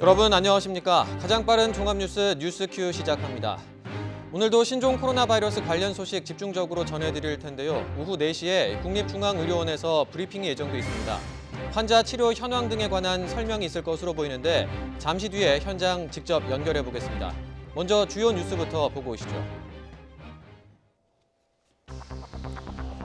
여러분 안녕하십니까? 가장 빠른 종합뉴스 뉴스큐 시작합니다. 오늘도 신종 코로나 바이러스 관련 소식 집중적으로 전해드릴 텐데요. 오후 4시에 국립중앙의료원에서 브리핑이 예정돼 있습니다. 환자 치료 현황 등에 관한 설명이 있을 것으로 보이는데 잠시 뒤에 현장 직접 연결해 보겠습니다. 먼저 주요 뉴스부터 보고 오시죠.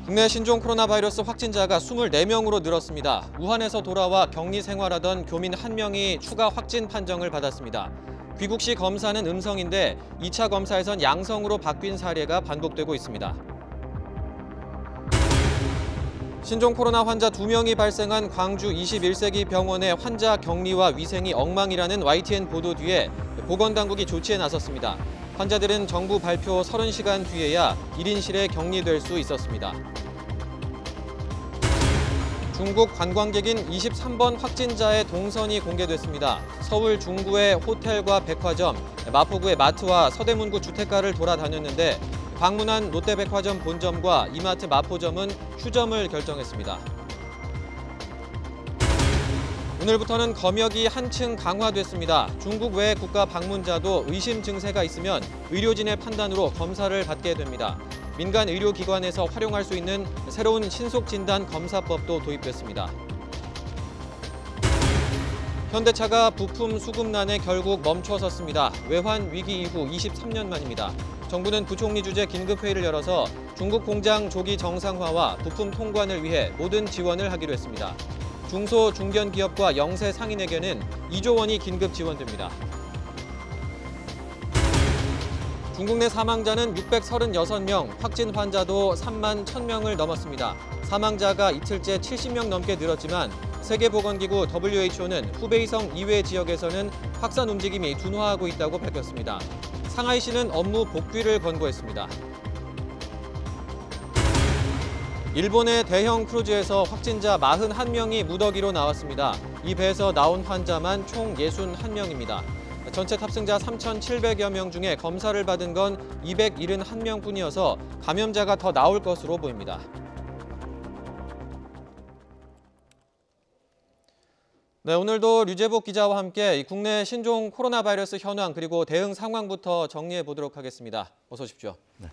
국내 신종 코로나 바이러스 확진자가 24명으로 늘었습니다. 우한에서 돌아와 격리 생활하던 교민 1명이 추가 확진 판정을 받았습니다. 귀국 시 검사는 음성인데 2차 검사에선 양성으로 바뀐 사례가 반복되고 있습니다. 신종 코로나 환자 2명이 발생한 광주 21세기 병원의 환자 격리와 위생이 엉망이라는 YTN 보도 뒤에 보건당국이 조치에 나섰습니다. 환자들은 정부 발표 30시간 뒤에야 1인실에 격리될 수 있었습니다. 중국 관광객인 23번 확진자의 동선이 공개됐습니다. 서울 중구의 호텔과 백화점, 마포구의 마트와 서대문구 주택가를 돌아다녔는데 방문한 롯데백화점 본점과 이마트 마포점은 휴점을 결정했습니다. 오늘부터는 검역이 한층 강화됐습니다. 중국 외 국가 방문자도 의심 증세가 있으면 의료진의 판단으로 검사를 받게 됩니다. 민간 의료기관에서 활용할 수 있는 새로운 신속진단 검사법도 도입됐습니다. 현대차가 부품 수급난에 결국 멈춰섰습니다. 외환 위기 이후 23년 만입니다. 정부는 부총리 주재 긴급회의를 열어서 중국 공장 조기 정상화와 부품 통관을 위해 모든 지원을 하기로 했습니다. 중소, 중견 기업과 영세 상인에게는 2조 원이 긴급 지원됩니다. 중국 내 사망자는 636명, 확진 환자도 3만 1,000명을 넘었습니다. 사망자가 이틀째 70명 넘게 늘었지만 세계보건기구 WHO는 후베이성 이외 지역에서는 확산 움직임이 둔화하고 있다고 밝혔습니다. 상하이시는 업무 복귀를 권고했습니다. 일본의 대형 크루즈에서 확진자 41명이 무더기로 나왔습니다. 이 배에서 나온 환자만 총 61명입니다. 전체 탑승자 3,700여 명 중에 검사를 받은 건 271명뿐이어서 감염자가 더 나올 것으로 보입니다. 네, 오늘도 류재복 기자와 함께 국내 신종 코로나 바이러스 현황 그리고 대응 상황부터 정리해 보도록 하겠습니다. 어서 오십시오. 네.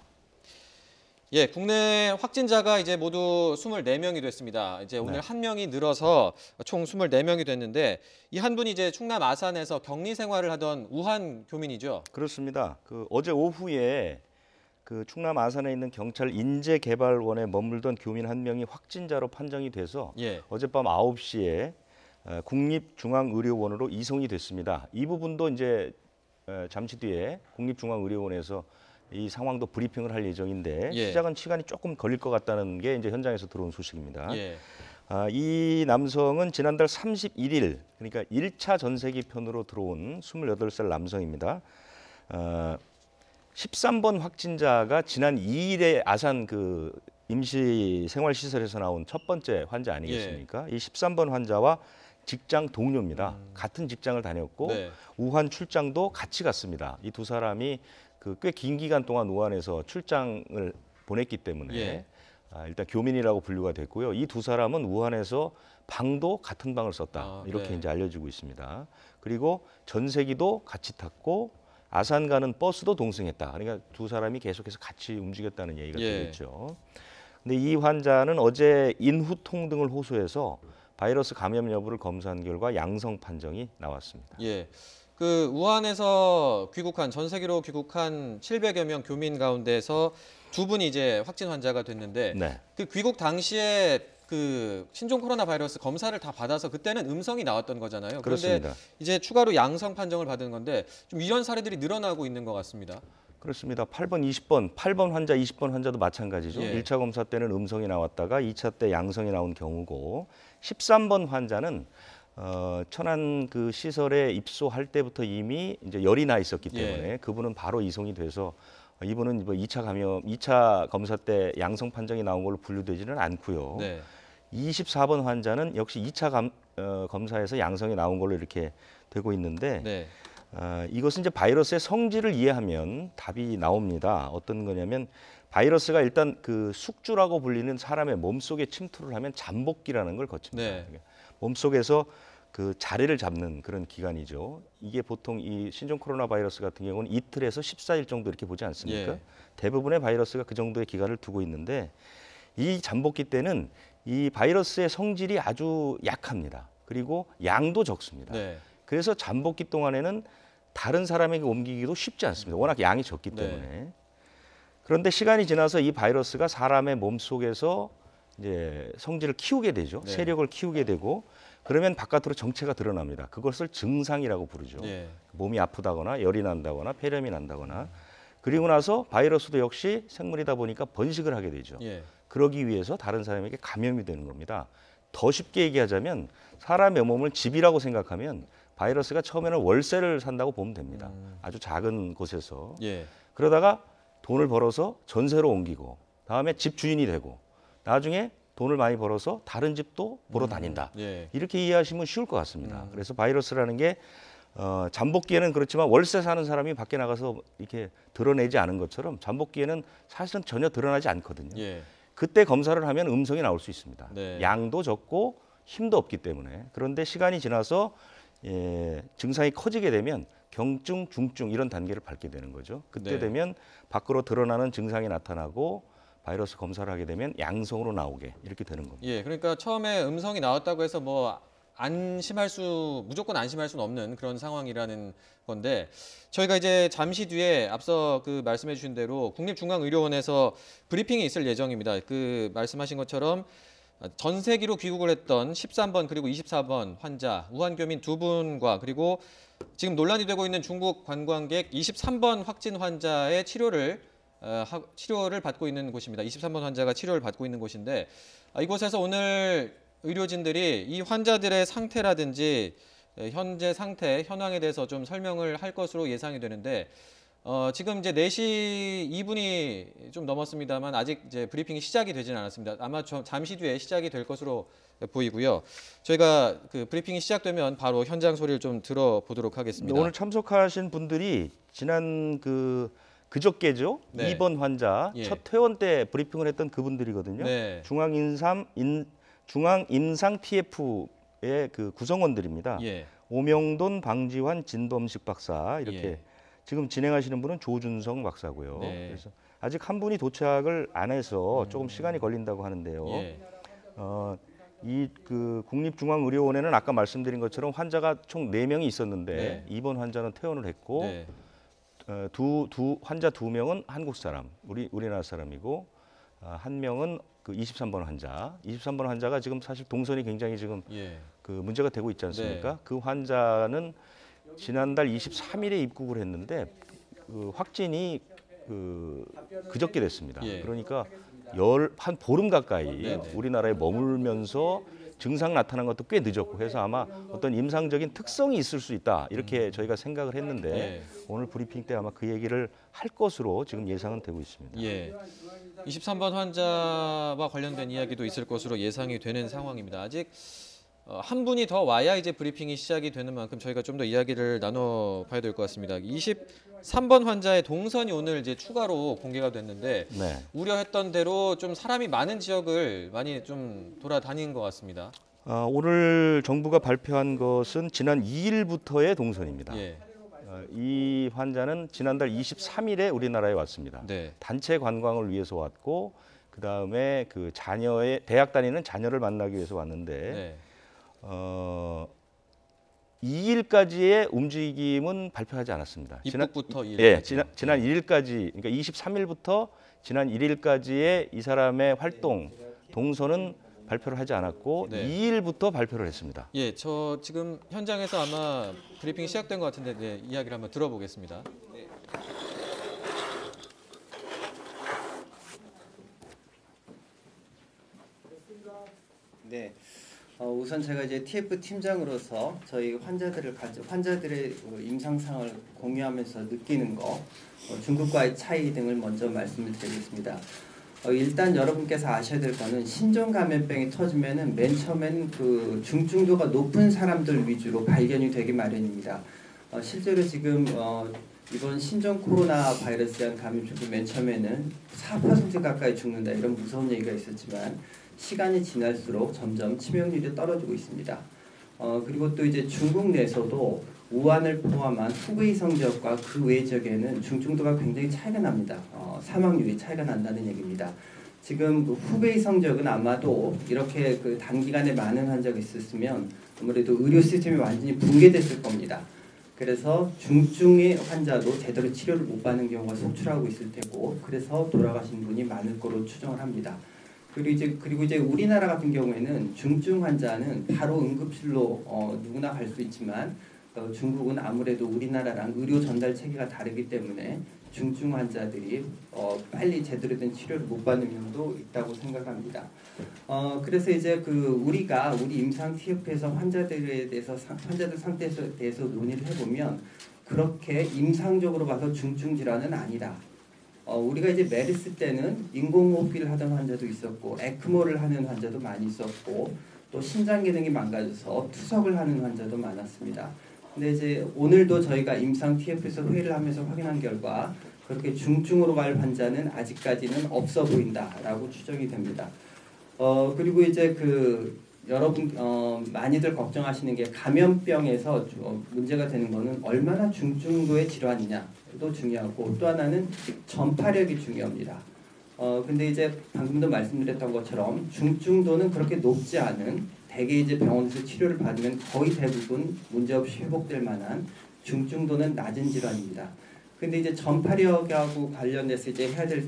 예, 국내 확진자가 이제 모두 24명이 됐습니다. 이제 오늘 한 명이 늘어서 총 24명이 됐는데 이 한 분이 이제 충남 아산에서 격리 생활을 하던 우한 교민이죠. 그렇습니다. 어제 오후에 충남 아산에 있는 경찰 인재개발원에 머물던 교민 한 명이 확진자로 판정이 돼서 어젯밤 9시에 국립중앙의료원으로 이송이 됐습니다. 이 부분도 이제 잠시 뒤에 국립중앙의료원에서 이 상황도 브리핑을 할 예정인데 시작은 시간이 조금 걸릴 것 같다는 게 이제 현장에서 들어온 소식입니다. 이 남성은 지난달 31일, 그러니까 1차 전세기 편으로 들어온 28살 남성입니다. 13번 확진자가 지난 2일에 아산 임시생활시설에서 나온 첫 번째 환자 아니겠습니까? 이 13번 환자와 직장 동료입니다. 같은 직장을 다녔고 우한 출장도 같이 갔습니다. 이 두 사람이 꽤 긴 기간 동안 우한에서 출장을 보냈기 때문에 일단 교민이라고 분류가 됐고요. 이 두 사람은 우한에서 방도 같은 방을 썼다. 이렇게 이제 알려지고 있습니다. 그리고 전세기도 같이 탔고 아산 가는 버스도 동승했다. 그러니까 두 사람이 계속해서 같이 움직였다는 얘기가 되겠죠. 근데 이 환자는 어제 인후통 등을 호소해서 바이러스 감염 여부를 검사한 결과 양성 판정이 나왔습니다. 우한에서 귀국한 전 세계로 귀국한 700여 명 교민 가운데서 두 분이 이제 확진 환자가 됐는데 귀국 당시에 신종 코로나 바이러스 검사를 다 받아서 그때는 음성이 나왔던 거잖아요. 그런데 그렇습니다. 이제 추가로 양성 판정을 받은 건데 좀 이런 사례들이 늘어나고 있는 것 같습니다. 그렇습니다. 8번 환자, 20번 환자도 마찬가지죠. 1차 검사 때는 음성이 나왔다가 2차 때 양성이 나온 경우고 13번 환자는 천안 시설에 입소할 때부터 이미 이제 열이 나 있었기 때문에 그분은 바로 이송이 돼서 이분은 2차 검사 때 양성 판정이 나온 걸로 분류되지는 않고요. 24번 환자는 역시 2차 검사에서 양성이 나온 걸로 이렇게 되고 있는데 이것은 이제 바이러스의 성질을 이해하면 답이 나옵니다. 어떤 거냐면 바이러스가 일단 숙주라고 불리는 사람의 몸속에 침투를 하면 잠복기라는 걸 거칩니다. 몸속에서 그 자리를 잡는 그런 기간이죠. 이게 보통 이 신종 코로나 바이러스 같은 경우는 이틀에서 14일 정도 이렇게 보지 않습니까? 예. 대부분의 바이러스가 그 정도의 기간을 두고 있는데 이 잠복기 때는 이 바이러스의 성질이 아주 약합니다. 그리고 양도 적습니다. 네. 그래서 잠복기 동안에는 다른 사람에게 옮기기도 쉽지 않습니다. 워낙 양이 적기 때문에. 네. 그런데 시간이 지나서 이 바이러스가 사람의 몸 속에서 이제 성질을 키우게 되죠. 네. 세력을 키우게 되고 그러면 바깥으로 정체가 드러납니다. 그것을 증상이라고 부르죠. 예. 몸이 아프다거나 열이 난다거나 폐렴이 난다거나 그리고 나서 바이러스도 역시 생물이다 보니까 번식을 하게 되죠. 예. 그러기 위해서 다른 사람에게 감염이 되는 겁니다. 더 쉽게 얘기하자면 사람의 몸을 집이라고 생각하면 바이러스가 처음에는 월세를 산다고 보면 됩니다. 아주 작은 곳에서. 예. 그러다가 돈을 벌어서 전세로 옮기고 다음에 집 주인이 되고 나중에 돈을 많이 벌어서 다른 집도 보러 다닌다. 예. 이렇게 이해하시면 쉬울 것 같습니다. 그래서 바이러스라는 게 잠복기에는 그렇지만 월세 사는 사람이 밖에 나가서 이렇게 드러내지 않은 것처럼 잠복기에는 사실은 전혀 드러나지 않거든요. 예. 그때 검사를 하면 음성이 나올 수 있습니다. 네. 양도 적고 힘도 없기 때문에. 그런데 시간이 지나서 증상이 커지게 되면 경증, 중증 이런 단계를 밟게 되는 거죠. 그때 네. 되면 밖으로 드러나는 증상이 나타나고 바이러스 검사를 하게 되면 양성으로 나오게 이렇게 되는 겁니다. 예. 그러니까 처음에 음성이 나왔다고 해서 뭐 무조건 안심할 수는 없는 그런 상황이라는 건데 저희가 이제 잠시 뒤에 앞서 그 말씀해 주신 대로 국립중앙의료원에서 브리핑이 있을 예정입니다. 그 말씀하신 것처럼 전세기로 귀국을 했던 13번 그리고 24번 환자 우한 교민 2분과 그리고 지금 논란이 되고 있는 중국 관광객 23번 확진 환자의 치료를 받고 있는 곳입니다. 23번 환자가 치료를 받고 있는 곳인데 이곳에서 오늘 의료진들이 이 환자들의 상태라든지 현재 상태, 현황에 대해서 좀 설명을 할 것으로 예상이 되는데 지금 이제 4시 2분이 좀 넘었습니다만 아직 이제 브리핑이 시작이 되지는 않았습니다. 아마 잠시 뒤에 시작이 될 것으로 보이고요. 저희가 그 브리핑이 시작되면 바로 현장 소리를 좀 들어보도록 하겠습니다. 오늘 참석하신 분들이 지난 그저께죠. 네. 2번 환자 예. 첫 퇴원 때 브리핑을 했던 그분들이거든요. 네. 중앙임상 TF의 그 구성원들입니다. 예. 오명돈, 방지환, 진범식 박사 이렇게 예. 지금 진행하시는 분은 조준성 박사고요. 네. 그래서 아직 한 분이 도착을 안 해서 조금 시간이 걸린다고 하는데요. 예. 이 그 국립중앙의료원에는 아까 말씀드린 것처럼 환자가 총 4명이 있었는데 네. 2번 환자는 퇴원을 했고 네. 환자 2명은 한국 사람, 우리나라 사람이고 한 명은 그 23번 환자. 23번 환자가 지금 사실 동선이 굉장히 지금 예. 그 문제가 되고 있지 않습니까? 네. 그 환자는 지난달 23일에 입국을 했는데 그 확진이 그저께 됐습니다. 예. 그러니까 한 보름 가까이 네네. 우리나라에 머물면서 증상 나타난 것도 꽤 늦었고 해서 아마 어떤 임상적인 특성이 있을 수 있다 이렇게 저희가 생각을 했는데 예. 오늘 브리핑 때 아마 그 얘기를 할 것으로 지금 예상은 되고 있습니다. 예. 23번 환자와 관련된 이야기도 있을 것으로 예상이 되는 상황입니다. 아직 한 분이 더 와야 이제 브리핑이 시작이 되는 만큼 저희가 좀 더 이야기를 나눠봐야 될 것 같습니다. 23번 환자의 동선이 오늘 이제 추가로 공개가 됐는데 네. 우려했던 대로 좀 사람이 많은 지역을 많이 좀 돌아다닌 것 같습니다. 오늘 정부가 발표한 것은 지난 2일부터의 동선입니다. 예. 이 환자는 지난달 23일에 우리나라에 왔습니다. 네. 단체 단체 관광을 위해서 왔고 그 다음에 그 자녀의 대학 다니는 자녀를 만나기 위해서 왔는데 네. 2일까지의 움직임은 발표하지 않았습니다. 입국부터 2일. 예, 지난 1일까지 그러니까 23일부터 지난 1일까지의 이 사람의 활동 동선은 발표를 하지 않았고 네. 2일부터 발표를 했습니다. 예, 저 지금 현장에서 아마 브리핑이 시작된 것 같은데 네, 이야기를 한번 들어보겠습니다. 네. 우선 제가 이제 TF 팀장으로서 저희 환자들의 임상상을 공유하면서 느끼는 거, 중국과의 차이 등을 먼저 말씀을 드리겠습니다. 일단 여러분께서 아셔야 될 거는 신종 감염병이 터지면은 맨 처음에는 그 중증도가 높은 사람들 위주로 발견이 되기 마련입니다. 실제로 지금 이번 신종 코로나 바이러스에 감염증도 맨 처음에는 4% 가까이 죽는다 이런 무서운 얘기가 있었지만 시간이 지날수록 점점 치명률이 떨어지고 있습니다. 그리고 또 이제 중국 내에서도 우한을 포함한 후베이성 지역과 그 외 지역에는 중증도가 굉장히 차이가 납니다. 사망률이 차이가 난다는 얘기입니다. 지금 후베이성 지역은 아마도 이렇게 그 단기간에 많은 환자가 있었으면 아무래도 의료 시스템이 완전히 붕괴됐을 겁니다. 그래서 중증의 환자도 제대로 치료를 못 받는 경우가 속출하고 있을 테고, 그래서 돌아가신 분이 많을 거로 추정을 합니다. 그리고 이제 우리나라 같은 경우에는 중증 환자는 바로 응급실로 누구나 갈 수 있지만 중국은 아무래도 우리나라랑 의료 전달 체계가 다르기 때문에 중증 환자들이 빨리 제대로 된 치료를 못 받는 경우도 있다고 생각합니다. 그래서 이제 우리 임상 TF에서 환자들 상태에 대해서 논의를 해보면 그렇게 임상적으로 봐서 중증 질환은 아니다. 우리가 이제 메르스 때는 인공호흡기를 하던 환자도 있었고, 에크모를 하는 환자도 많이 있었고, 또 신장 기능이 망가져서 투석을 하는 환자도 많았습니다. 근데 이제 오늘도 저희가 임상 TF에서 회의를 하면서 확인한 결과 그렇게 중증으로 갈 환자는 아직까지는 없어 보인다라고 추정이 됩니다. 그리고 이제 여러분 많이들 걱정하시는 게 감염병에서 문제가 되는 거는 얼마나 중증도의 질환이냐도 중요하고, 또 하나는 전파력이 중요합니다. 근데 이제 방금도 말씀드렸던 것처럼 중증도는 그렇게 높지 않은, 대개 이제 병원에서 치료를 받으면 거의 대부분 문제없이 회복될 만한 중증도는 낮은 질환입니다. 근데 이제 전파력하고 관련해서 이제 해야 될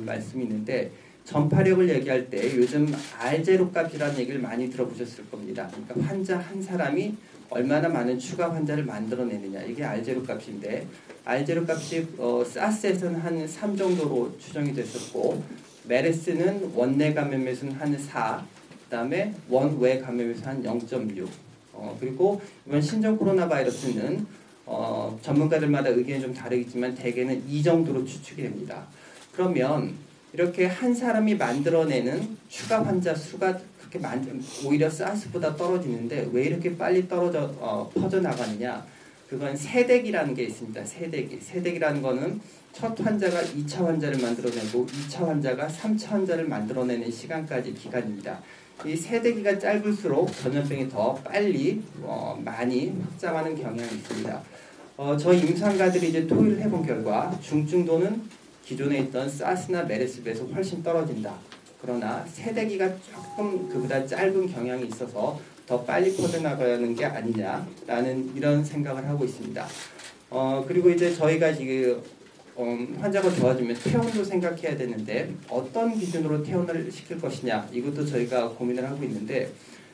말씀이 있는데, 전파력을 얘기할 때 요즘 R0 값이라는 얘기를 많이 들어보셨을 겁니다. 그러니까 환자 한 사람이 얼마나 많은 추가 환자를 만들어내느냐, 이게 R0 값인데, R0 값이 사스에서는 한 3 정도로 추정이 됐었고, 메르스는 원내 감염에서는 한 4, 그다음에 원외 감염에서 한 0.6. 그리고 이번 신종 코로나 바이러스는 전문가들마다 의견이 좀 다르겠지만 대개는 2 정도로 추측이 됩니다. 그러면 이렇게 한 사람이 만들어내는 추가 환자 수가 그렇게 오히려 사스보다 떨어지는데 왜 이렇게 빨리 퍼져나가느냐? 그건 세대기라는 게 있습니다. 세대기라는 거는 첫 환자가 2차 환자를 만들어내고 2차 환자가 3차 환자를 만들어내는 시간까지 기간입니다. 이 세대기가 짧을수록 전염병이 더 빨리 많이 확장하는 경향이 있습니다. 저희 임상가들이 이제 토의를 해본 결과 중증도는 기존에 있던 사스나 메르스 비해서 훨씬 떨어진다. 그러나 세대기가 조금 그보다 짧은 경향이 있어서 더 빨리 퍼져나가는 게 아니냐라는 이런 생각을 하고 있습니다. 그리고 이제 저희가 지금 환자가 좋아지면 퇴원도 생각해야 되는데 어떤 기준으로 퇴원을 시킬 것이냐, 이것도 저희가 고민을 하고 있는데,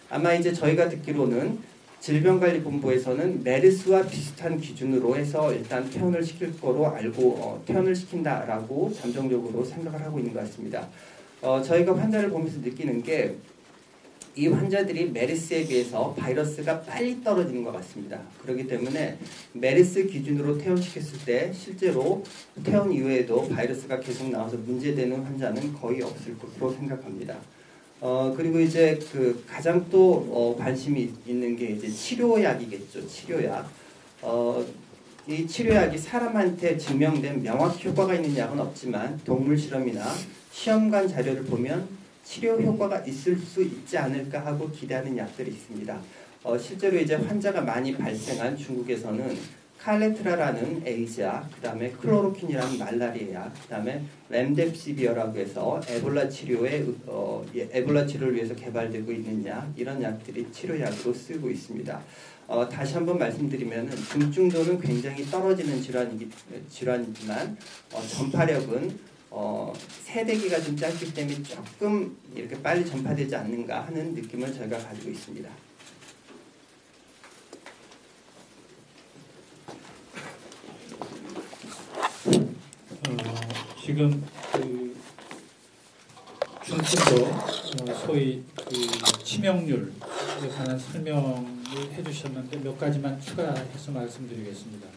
아마 이제 저희가 듣기로는 질병관리본부에서는 메르스와 비슷한 기준으로 해서 일단 퇴원을 시킬 거로 알고 퇴원을 시킨다라고 잠정적으로 생각을 하고 있는 것 같습니다. 저희가 환자를 보면서 느끼는 게 이 환자들이 메르스에 비해서 바이러스가 빨리 떨어지는 것 같습니다. 그렇기 때문에 메르스 기준으로 퇴원시켰을 때 실제로 퇴원 이후에도 바이러스가 계속 나와서 문제되는 환자는 거의 없을 것으로 생각합니다. 그리고 이제 가장 또 관심이 있는 게 이제 치료약이겠죠. 치료약. 이 치료약이 사람한테 증명된 명확히 효과가 있는 약은 없지만 동물 실험이나 시험관 자료를 보면 치료 효과가 있을 수 있지 않을까 하고 기대하는 약들이 있습니다. 실제로 이제 환자가 많이 발생한 중국에서는 칼레트라라는 에이즈약, 그 다음에 클로로킨이라는 말라리아약, 그 다음에 렘뎁시비어라고 해서 에볼라 치료를 위해서 개발되고 있는 약, 이런 약들이 치료약으로 쓰고 있습니다. 다시 한번 말씀드리면 중증도는 굉장히 떨어지는 질환이지만 전파력은 세대기가 좀 짧기 때문에 조금 이렇게 빨리 전파되지 않는가 하는 느낌을 저희가 가지고 있습니다. 지금 중증도 소위 치명률에 관한 설명을 해주셨는데 몇 가지만 추가해서 말씀드리겠습니다.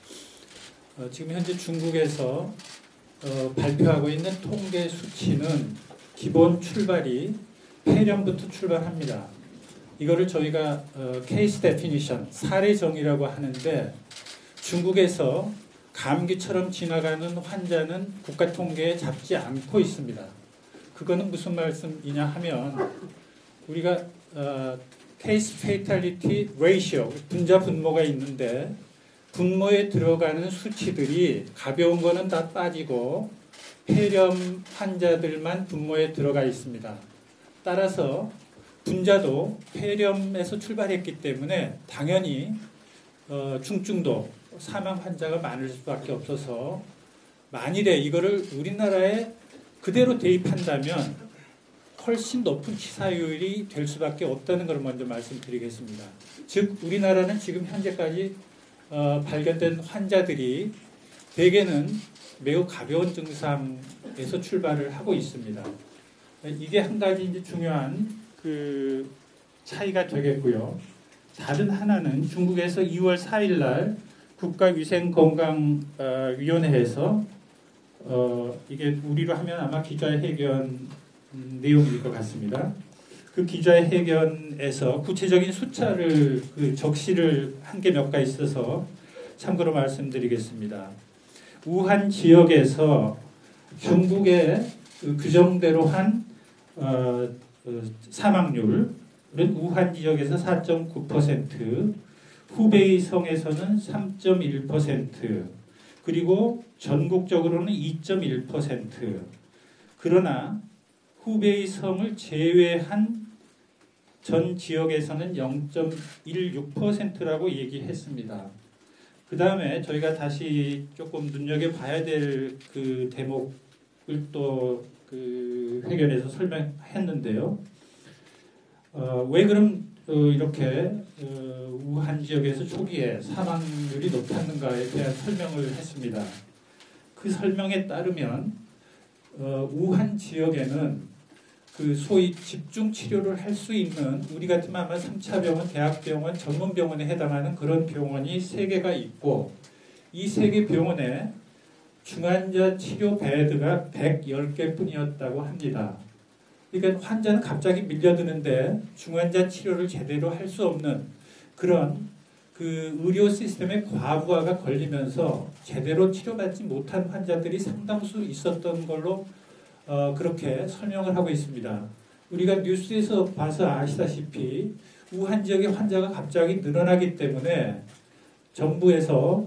지금 현재 중국에서 발표하고 있는 통계 수치는 기본 출발이 폐렴부터 출발합니다. 이거를 저희가 케이스 데피니션, 사례 정의라고 하는데, 중국에서 감기처럼 지나가는 환자는 국가 통계에 잡지 않고 있습니다. 그거는 무슨 말씀이냐 하면, 우리가 케이스 페이탈리티 레이시오, 분자 분모가 있는데 분모에 들어가는 수치들이 가벼운 거는 다 빠지고 폐렴 환자들만 분모에 들어가 있습니다. 따라서 분자도 폐렴에서 출발했기 때문에 당연히 중증도 사망 환자가 많을 수밖에 없어서 만일에 이거를 우리나라에 그대로 대입한다면 훨씬 높은 치사율이 될 수밖에 없다는 걸 먼저 말씀드리겠습니다. 즉 우리나라는 지금 현재까지 발견된 환자들이 대개는 매우 가벼운 증상에서 출발을 하고 있습니다. 이게 한 가지 이제 중요한 그 차이가 되겠고요. 다른 하나는 중국에서 2월 4일 날 국가위생건강위원회에서 이게 우리로 하면 아마 기자회견 내용일 것 같습니다. 그 기자회견에서 구체적인 숫자를 적시를 한 게 몇 가지 있어서 참고로 말씀드리겠습니다. 우한 지역에서 중국의 규정대로 한 사망률은 우한 지역에서 4.9%, 후베이성에서는 3.1%, 그리고 전국적으로는 2.1%. 그러나 후베이성을 제외한 전 지역에서는 0.16%라고 얘기했습니다. 그 다음에 저희가 다시 조금 눈여겨봐야 될 그 대목을 또 그 회견에서 설명했는데요. 왜 그럼 이렇게 우한 지역에서 초기에 사망률이 높았는가에 대한 설명을 했습니다. 그 설명에 따르면 우한 지역에는 그 소위 집중 치료를 할 수 있는 우리 같으면 아마 3차 병원, 대학병원, 전문병원에 해당하는 그런 병원이 3개가 있고 이 3개 병원에 중환자 치료 베드가 110개 뿐이었다고 합니다. 그러니까 환자는 갑자기 밀려드는데 중환자 치료를 제대로 할 수 없는 그런 그 의료 시스템의 과부하가 걸리면서 제대로 치료받지 못한 환자들이 상당수 있었던 걸로 그렇게 설명을 하고 있습니다. 우리가 뉴스에서 봐서 아시다시피 우한 지역의 환자가 갑자기 늘어나기 때문에 정부에서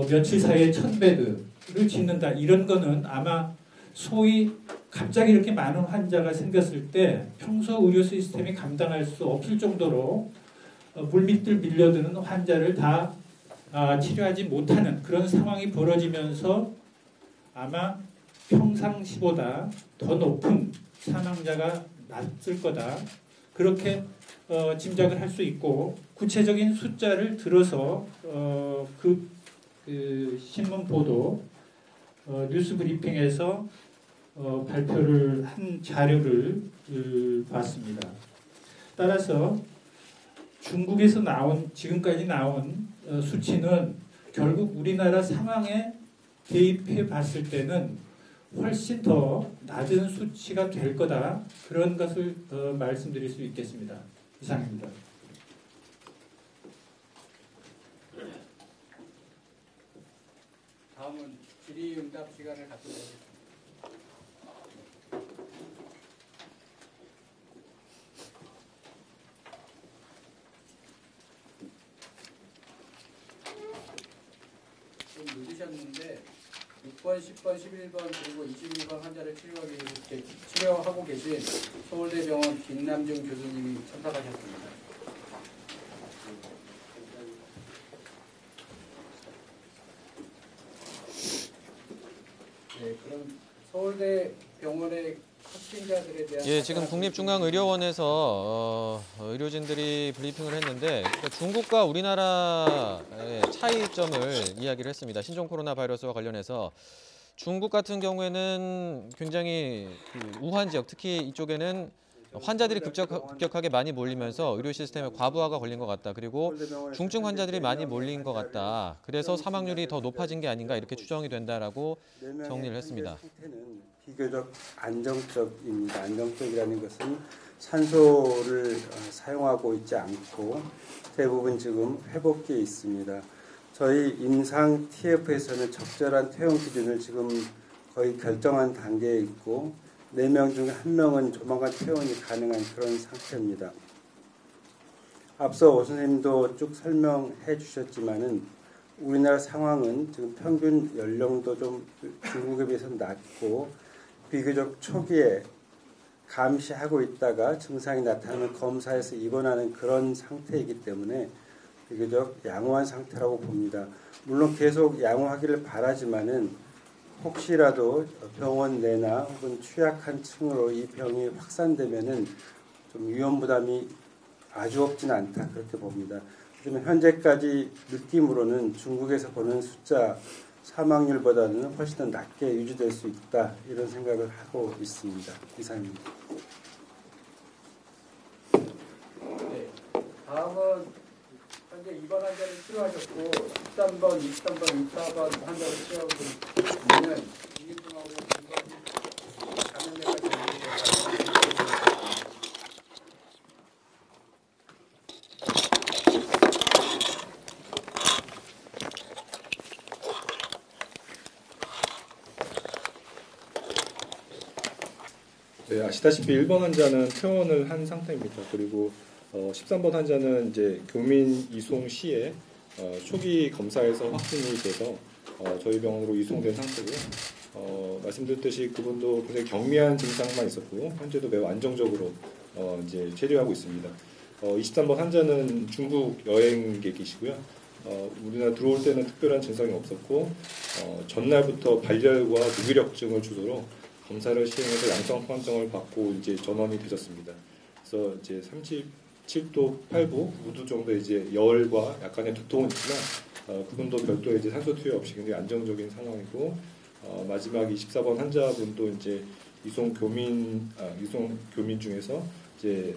며칠 사이에 1000베드를 짓는다. 이런 거는 아마 소위 갑자기 이렇게 많은 환자가 생겼을 때 평소 의료 시스템이 감당할 수 없을 정도로 물밑을 밀려드는 환자를 다 치료하지 못하는 그런 상황이 벌어지면서 아마 평상시보다 더 높은 사망자가 났을 거다. 그렇게 짐작을 할 수 있고 구체적인 숫자를 들어서 그 신문 보도 뉴스 브리핑에서 발표를 한 자료를 봤습니다. 따라서 중국에서 지금까지 나온 수치는 결국 우리나라 상황에 대입해 봤을 때는 훨씬 더 낮은 수치가 될 거다. 그런 것을 말씀드릴 수 있겠습니다. 이상입니다. 다음은 질의응답 시간을 갖도록 하겠습니다. 좀 늦으셨는데 6번, 10번, 11번 그리고 21번 환자를 치료하고 계신 서울대병원 김남중 교수님이 참석하셨습니다. 네, 그럼 서울대병원의 확진자들에 대한 지금 국립중앙의료원에서 의료진들이 브리핑을 했는데 중국과 우리나라의 차이점을 이야기를 했습니다. 신종 코로나 바이러스와 관련해서 중국 같은 경우에는 굉장히 우한 지역, 특히 이쪽에는 환자들이 급격하게 많이 몰리면서 의료 시스템에 과부하가 걸린 것 같다. 그리고 중증 환자들이 많이 몰린 것 같다. 그래서 사망률이 더 높아진 게 아닌가 이렇게 추정이 된다라고 정리를 했습니다. 비교적 안정적입니다. 안정적이라는 것은 산소를 사용하고 있지 않고 대부분 지금 회복기에 있습니다. 저희 임상 TF에서는 적절한 퇴원 기준을 지금 거의 결정한 단계에 있고 4명 중 1명은 조만간 퇴원이 가능한 그런 상태입니다. 앞서 오 선생님도 쭉 설명해 주셨지만은 우리나라 상황은 지금 평균 연령도 좀 중국에 비해서 낮고 비교적 초기에 감시하고 있다가 증상이 나타나면 검사해서 입원하는 그런 상태이기 때문에 비교적 양호한 상태라고 봅니다. 물론 계속 양호하기를 바라지만은 혹시라도 병원 내나 혹은 취약한 층으로 이 병이 확산되면은 좀 위험 부담이 아주 없지는 않다 그렇게 봅니다. 하지만 현재까지 느낌으로는 중국에서 보는 숫자 사망률보다는 훨씬 더 낮게 유지될 수 있다 이런 생각을 하고 있습니다. 이상입니다. 네. 다음은 현재 입원 환자를 치료하셨고 13번, 23번, 24번 환자를 치료하고 있는 이기중하고 감염내과 전문의입니다. 네, 아시다시피 1번 환자는 퇴원을 한 상태입니다. 그리고 13번 환자는 이제 교민 이송 시에 초기 검사에서 확진이 돼서 저희 병원으로 이송된 상태고요. 말씀드렸듯이 그분도 굉장히 경미한 증상만 있었고 현재도 매우 안정적으로 이제 체류하고 있습니다. 23번 환자는 중국 여행객이시고요. 우리나라 들어올 때는 특별한 증상이 없었고 전날부터 발열과 무기력증을 주소로 검사를 시행해서 양성 판정을 받고 이제 전원이 되셨습니다. 그래서 이제 37도 8분 5도 정도 이제 열과 약간의 두통은 있지만 그분도 별도의 이제 산소 투여 없이 굉장히 안정적인 상황이고 마지막 24번 환자분도 이제 이송 교민 중에서 이제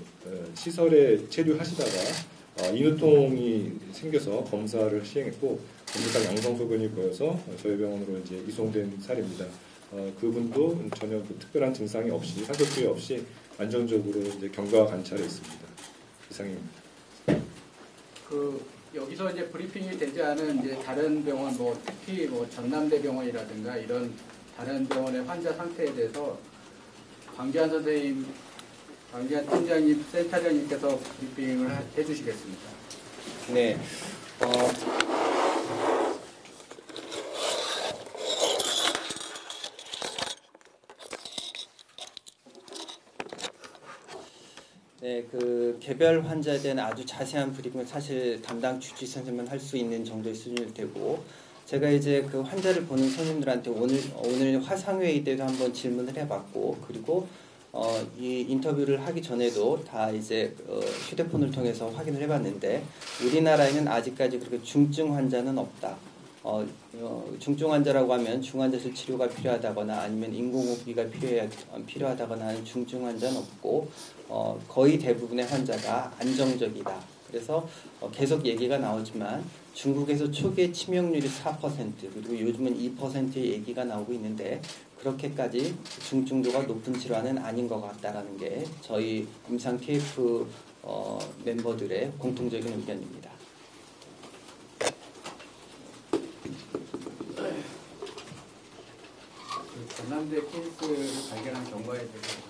시설에 체류하시다가 인후통이 생겨서 검사를 시행했고 검사상 양성 소견이 보여서 저희 병원으로 이제 이송된 사례입니다. 그분도 전혀 특별한 증상이 없이 산소 투여 없이 안정적으로 이제 경과 관찰에 있습니다. 이상입니다. 여기서 이제 브리핑이 되지 않은 이제 다른 병원 특히 전남대 병원이라든가 이런 다른 병원의 환자 상태에 대해서 광기환 선생님, 광기환 팀장님, 센터장님께서 브리핑을 해주시겠습니다. 네. 네, 그 개별 환자에 대한 아주 자세한 브리핑은 사실 담당 주治医 선생님만 할 수 있는 정도의 수준일 테고, 제가 이제 그 환자를 보는 선생님들한테 오늘 화상회의 때도 한번 질문을 해봤고, 그리고 이 인터뷰를 하기 전에도 다 이제 휴대폰을 통해서 확인을 해봤는데, 우리나라에는 아직까지 그렇게 중증 환자는 없다. 중증 환자라고 하면 중환자실 치료가 필요하다거나 아니면 인공호흡기가 필요하다거나 하는 중증 환자는 없고, 거의 대부분의 환자가 안정적이다. 그래서 계속 얘기가 나오지만 중국에서 초기에 치명률이 4% 그리고 요즘은 2%의 얘기가 나오고 있는데, 그렇게까지 중증도가 높은 질환은 아닌 것 같다라는 게 저희 임상 TF 멤버들의 공통적인 의견입니다. 전남대 케이스를 발견한 경과에 대해서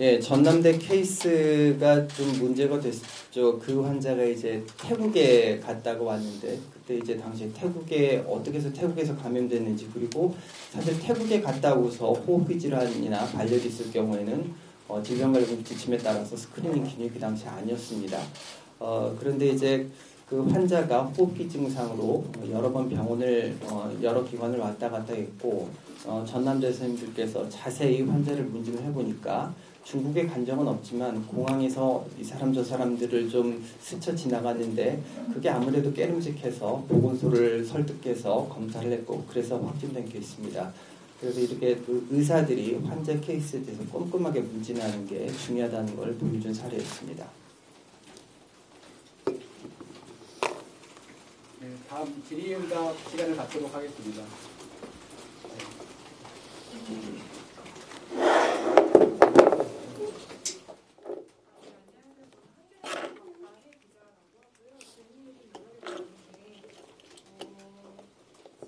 예, 전남대 케이스가 좀 문제가 됐죠. 그 환자가 이제 태국에 갔다가 왔는데, 그때 이제 당시에 어떻게 해서 태국에서 감염됐는지, 그리고 사실 태국에 갔다 오고서 호흡기 질환이나 발열이 있을 경우에는 질병관리본부 지침에 따라서 스크리닝 기준이 그 당시 아니었습니다. 그런데 이제 그 환자가 호흡기 증상으로 여러 번 병원을 여러 기관을 왔다 갔다 했고, 전남대 선생님들께서 자세히 환자를 문진을 해보니까 중국에 간 적은 없지만 공항에서 이 사람 저 사람들을 좀 스쳐 지나갔는데, 그게 아무래도 깨름직해서 보건소를 설득해서 검사를 했고, 그래서 확진된 케이스입니다. 그래서 이렇게 그 의사들이 환자 케이스에 대해서 꼼꼼하게 문진하는 게 중요하다는 걸 보여준 사례였습니다. 네, 다음 질의응답 시간을 갖도록 하겠습니다.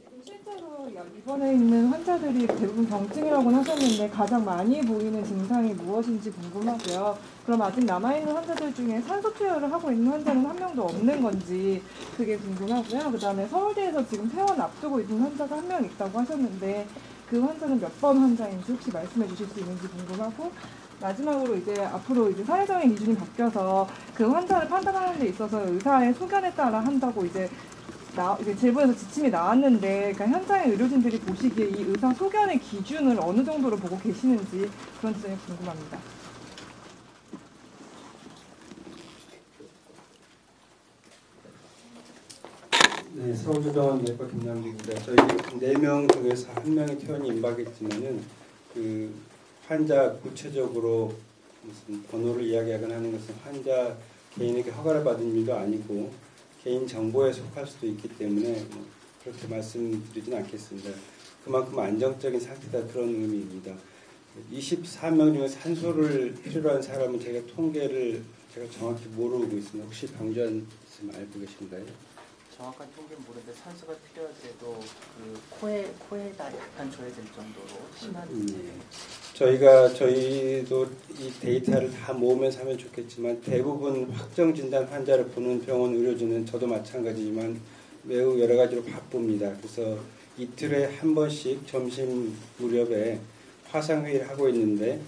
지금 실제로 입원해 있는 환자들이 대부분 경증이라고 하셨는데 가장 많이 보이는 증상이 무엇인지 궁금하고요. 그럼 아직 남아있는 환자들 중에 산소 투여를 하고 있는 환자는 한 명도 없는 건지 그게 궁금하고요. 그다음에 서울대에서 지금 퇴원 앞두고 있는 환자가 한 명 있다고 하셨는데 그 환자는 몇 번 환자인지 혹시 말씀해 주실 수 있는지 궁금하고, 마지막으로 이제 앞으로 이제 사회적인 기준이 바뀌어서 그 환자를 판단하는 데 있어서 의사의 소견에 따라 한다고 이제 제보에서 지침이 나왔는데, 그러니까 현장의 의료진들이 보시기에 이 의사 소견의 기준을 어느 정도로 보고 계시는지 그런 점이 궁금합니다. 네, 서울대병원 내과 김남기입니다. 저희 4명 중에서 1명의 퇴원이 임박했지만은 그 환자 구체적으로 무슨 번호를 이야기하거나 하는 것은 환자 개인에게 허가를 받은 일도 아니고 개인 정보에 속할 수도 있기 때문에 뭐 그렇게 말씀드리진 않겠습니다. 그만큼 안정적인 상태다, 그런 의미입니다. 24명 중에 산소를 필요로 한 사람은 제가 통계를 정확히 모르고 있습니다. 혹시 방주환 선생님 알고 계신가요? 정확한 통계는 모르는데 산소가 필요하더라도 그 코에다 약간 줘야 될 정도로 심한지. 저희도 이 데이터를 다 모으면서 하면 좋겠지만 대부분 확정 진단 환자를 보는 병원 의료진은 저도 마찬가지지만 매우 여러 가지로 바쁩니다. 그래서 이틀에 한 번씩 점심 무렵에 화상회의를 하고 있는데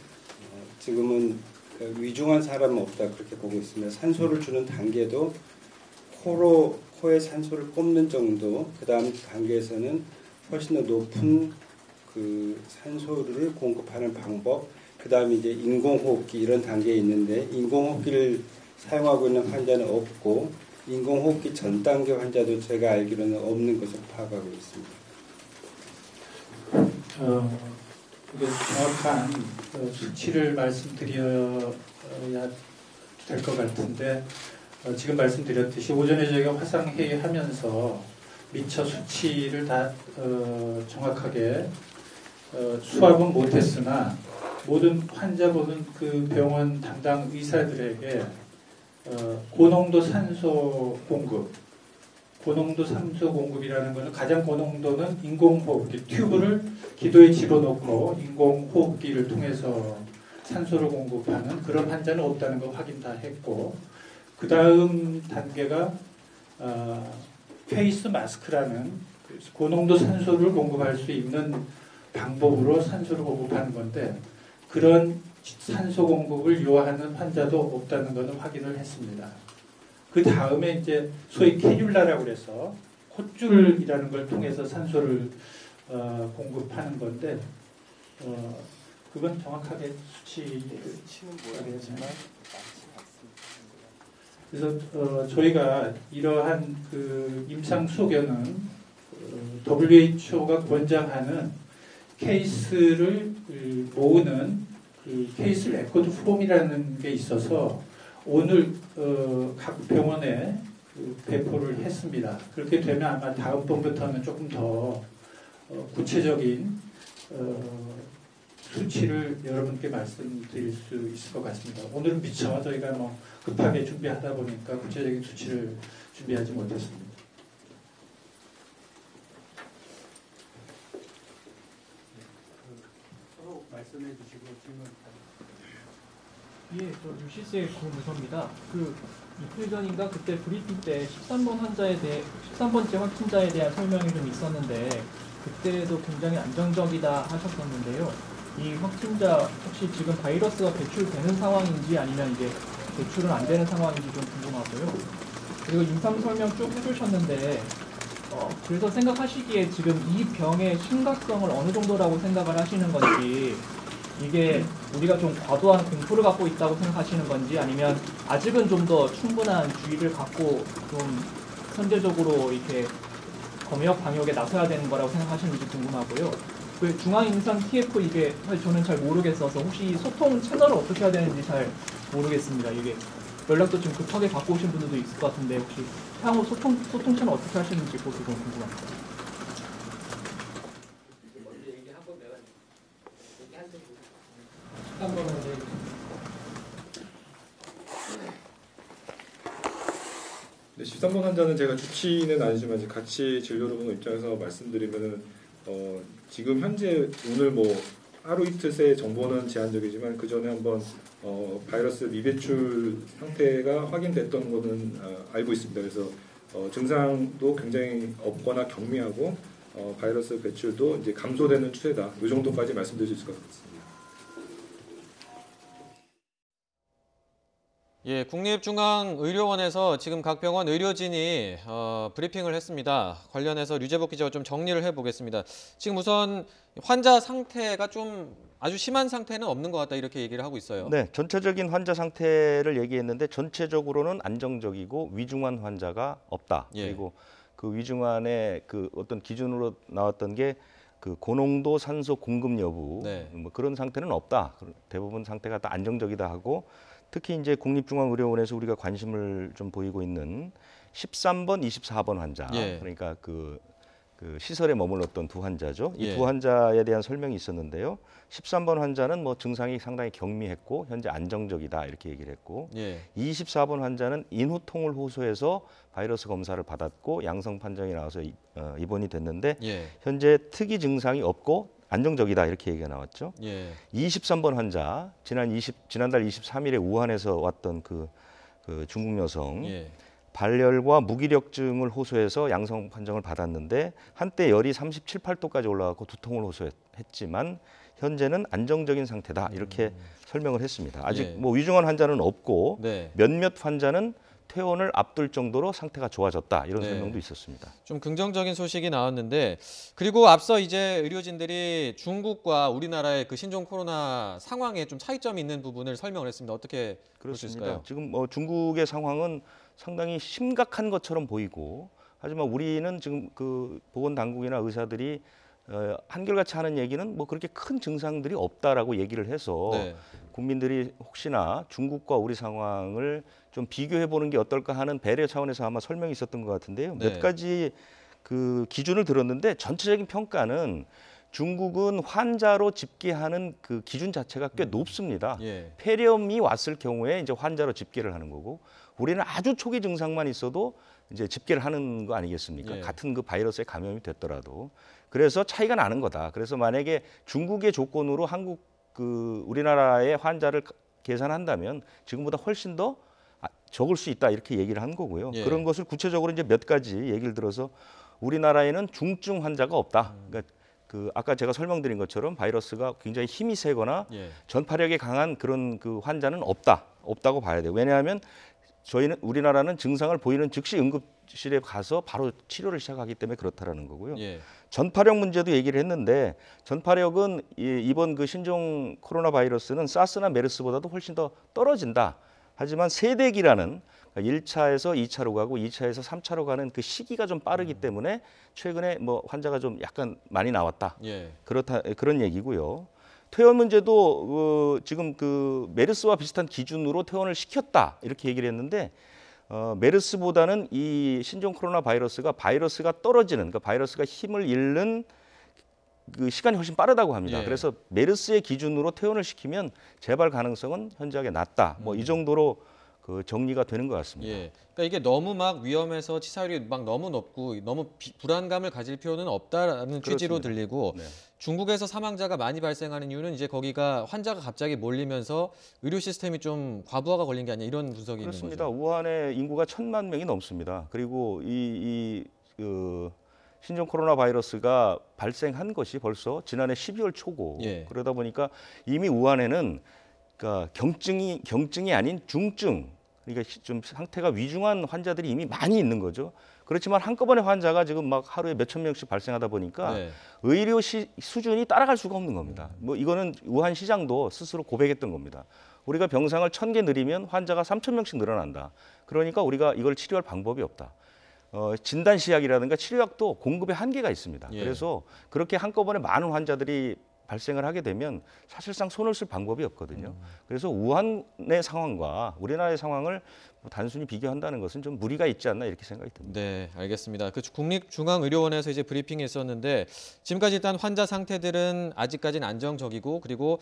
지금은 위중한 사람은 없다, 그렇게 보고 있습니다. 산소를 주는 단계도 코에 산소를 꼽는 정도, 그 다음 단계에서는 훨씬 더 높은 그 산소를 공급하는 방법, 그 다음에 이제 인공호흡기, 이런 단계에 있는데 인공호흡기를 사용하고 있는 환자는 없고 인공호흡기 전 단계 환자도 제가 알기로는 없는 것으로 파악하고 있습니다. 이게 정확한 수치를 말씀드려야 될 것 같은데, 지금 말씀드렸듯이 오전에 저희가 화상회의하면서 미처 수치를 다 정확하게 수합은 못했으나 모든 환자분은 그 병원 담당 의사들에게 고농도 산소 공급이라는 것은 가장 고농도는 인공호흡기, 튜브를 기도에 집어넣고 인공호흡기를 통해서 산소를 공급하는 그런 환자는 없다는 거 확인 다 했고, 그 다음 단계가 페이스 마스크라는 고농도 산소를 공급할 수 있는 방법으로 산소를 공급하는 건데, 그런 산소 공급을 요하는 환자도 없다는 것을 확인을 했습니다. 그 다음에 이제 소위 캐뉼라라고 해서 콧줄이라는 걸 통해서 산소를 공급하는 건데, 그건 정확하게 수치는 모르겠지만, 그래서 저희가 이러한 그 임상 소견은 WHO가 권장하는 케이스를 모으는 그 케이스 레코드 폼이라는 게 있어서 오늘 각 병원에 배포를 했습니다. 그렇게 되면 아마 다음번부터는 조금 더 구체적인 수치를 여러분께 말씀드릴 수 있을 것 같습니다. 오늘은 미처 저희가 급하게 준비하다 보니까 구체적인 수치를 준비하지 못했습니다. 서로 말씀해 주시고 질문. 예, 저 UCC의 고무서입니다. 그 이틀 전인가 그때 브리핑 때 13번째 확진자에 대한 설명이 좀 있었는데 그때도 굉장히 안정적이다 하셨었는데요. 이 확진자 혹시 지금 바이러스가 배출되는 상황인지 아니면 이제 배출은 안 되는 상황인지 좀 궁금하고요. 그리고 임상 설명 쭉 해주셨는데 그래서 생각하시기에 지금 이 병의 심각성을 어느 정도라고 생각을 하시는 건지, 이게 우리가 좀 과도한 공포를 갖고 있다고 생각하시는 건지 아니면 아직은 좀 더 충분한 주의를 갖고 좀 선제적으로 이렇게 검역 방역에 나서야 되는 거라고 생각하시는지 궁금하고요. 그 중앙임상 TF 이게 사실 저는 잘 모르겠어서 혹시 소통 채널을 어떻게 해야 되는지 잘 모르겠습니다. 이게 연락도 좀 급하게 받고 오신 분들도 있을 것 같은데 혹시 향후 소통 채널 어떻게 하시는지 그거 궁금합니다. 네, 13번 환자는 제가 주치의는 아니지만 같이 진료를 보는 입장에서 말씀드리면은 지금 현재 오늘 뭐 하루 이틀 새 정보는 제한적이지만 그 전에 한번 바이러스 미배출 상태가 확인됐던 거는 알고 있습니다. 그래서 증상도 굉장히 없거나 경미하고 바이러스 배출도 이제 감소되는 추세다. 이 정도까지 말씀드릴 수 있을 것 같습니다. 예, 국립중앙의료원에서 지금 각 병원 의료진이 브리핑을 했습니다. 관련해서 류재복 기자가 좀 정리를 해보겠습니다. 지금 우선 환자 상태가 좀 아주 심한 상태는 없는 것 같다 이렇게 얘기를 하고 있어요. 네, 전체적인 환자 상태를 얘기했는데 전체적으로는 안정적이고 위중한 환자가 없다. 예. 그리고 그 위중한의 그 어떤 기준으로 나왔던 게 그 고농도 산소 공급 여부 네. 뭐 그런 상태는 없다. 대부분 상태가 다 안정적이다 하고 특히 이제 국립중앙의료원에서 우리가 관심을 좀 보이고 있는 13번, 24번 환자 예. 그러니까 그 시설에 머물렀던 두 환자죠. 이 예. 두 환자에 대한 설명이 있었는데요. 13번 환자는 뭐 증상이 상당히 경미했고 현재 안정적이다 이렇게 얘기를 했고 예. 24번 환자는 인후통을 호소해서 바이러스 검사를 받았고 양성 판정이 나와서 입원이 됐는데 예. 현재 특이 증상이 없고 안정적이다 이렇게 얘기가 나왔죠. 예. 23번 환자 지난달 23일에 우한에서 왔던 그 중국 여성 예. 발열과 무기력증을 호소해서 양성 판정을 받았는데 한때 열이 37, 8도까지 올라가고 두통을 호소했지만 현재는 안정적인 상태다 이렇게 설명을 했습니다. 아직 예. 뭐 위중한 환자는 없고 네. 몇몇 환자는 퇴원을 앞둘 정도로 상태가 좋아졌다 이런 네. 설명도 있었습니다. 좀 긍정적인 소식이 나왔는데 그리고 앞서 이제 의료진들이 중국과 우리나라의 그 신종 코로나 상황에 좀 차이점이 있는 부분을 설명을 했습니다. 어떻게 볼 수 있을까요? 지금 중국의 상황은 상당히 심각한 것처럼 보이고 하지만 우리는 지금 그 보건당국이나 의사들이 한결같이 하는 얘기는 뭐 그렇게 큰 증상들이 없다라고 얘기를 해서 네. 국민들이 혹시나 중국과 우리 상황을 좀 비교해 보는 게 어떨까 하는 배려 차원에서 아마 설명이 있었던 것 같은데요. 네. 몇 가지 그 기준을 들었는데 전체적인 평가는 중국은 환자로 집계하는 그 기준 자체가 꽤 높습니다. 예. 폐렴이 왔을 경우에 이제 환자로 집계를 하는 거고 우리는 아주 초기 증상만 있어도 이제 집계를 하는 거 아니겠습니까? 예. 같은 그 바이러스에 감염이 됐더라도 그래서 차이가 나는 거다. 그래서 만약에 중국의 조건으로 우리나라의 환자를 계산한다면 지금보다 훨씬 더 적을 수 있다 이렇게 얘기를 한 거고요. 예. 그런 것을 구체적으로 이제 몇 가지 얘기를 들어서 우리나라에는 중증 환자가 없다. 그러니까 아까 제가 설명드린 것처럼 바이러스가 굉장히 힘이 세거나 예. 전파력이 강한 그런 그 환자는 없다고 봐야 돼요. 왜냐하면 우리나라는 증상을 보이는 즉시 응급실에 가서 바로 치료를 시작하기 때문에 그렇다라는 거고요. 예. 전파력 문제도 얘기를 했는데 전파력은 이번 그 신종 코로나 바이러스는 사스나 메르스보다도 훨씬 더 떨어진다. 하지만 세대기라는 1차에서 2차로 가고 2차에서 3차로 가는 그 시기가 좀 빠르기 때문에 최근에 뭐 환자가 좀 약간 많이 나왔다. 예. 그런 얘기고요. 퇴원 문제도 지금 그 메르스와 비슷한 기준으로 퇴원을 시켰다 이렇게 얘기를 했는데 메르스보다는 이 신종 코로나 바이러스가 떨어지는 그러니까 바이러스가 힘을 잃는 그 시간이 훨씬 빠르다고 합니다. 예. 그래서 메르스의 기준으로 퇴원을 시키면 재발 가능성은 현저하게 낮다. 뭐 이 정도로 그 정리가 되는 것 같습니다. 예. 그러니까 이게 너무 막 위험해서 치사율이 막 너무 높고 너무 불안감을 가질 필요는 없다라는 취지로 들리고 네. 중국에서 사망자가 많이 발생하는 이유는 이제 거기가 환자가 갑자기 몰리면서 의료 시스템이 좀 과부하가 걸린 게 아니냐 이런 분석이 그렇습니다. 있는 거죠. 우한의 인구가 1,000만 명이 넘습니다. 그리고 신종 코로나 바이러스가 발생한 것이 벌써 지난해 12월 초고 예. 그러다 보니까 이미 우한에는 그러니까 경증이 아닌 중증 그러니까 좀 상태가 위중한 환자들이 이미 많이 있는 거죠. 그렇지만 한꺼번에 환자가 지금 막 하루에 몇천 명씩 발생하다 보니까 네. 의료 수준이 따라갈 수가 없는 겁니다. 뭐 이거는 우한 시장도 스스로 고백했던 겁니다. 우리가 병상을 1,000개 늘리면 환자가 3,000명씩 늘어난다. 그러니까 우리가 이걸 치료할 방법이 없다. 진단시약이라든가 치료약도 공급에 한계가 있습니다. 예. 그래서 그렇게 한꺼번에 많은 환자들이 발생을 하게 되면 사실상 손을 쓸 방법이 없거든요. 그래서 우한의 상황과 우리나라의 상황을 뭐 단순히 비교한다는 것은 좀 무리가 있지 않나 이렇게 생각이 듭니다. 네, 알겠습니다. 그 국립중앙의료원에서 이제 브리핑이 있었는데 지금까지 일단 환자 상태들은 아직까지는 안정적이고 그리고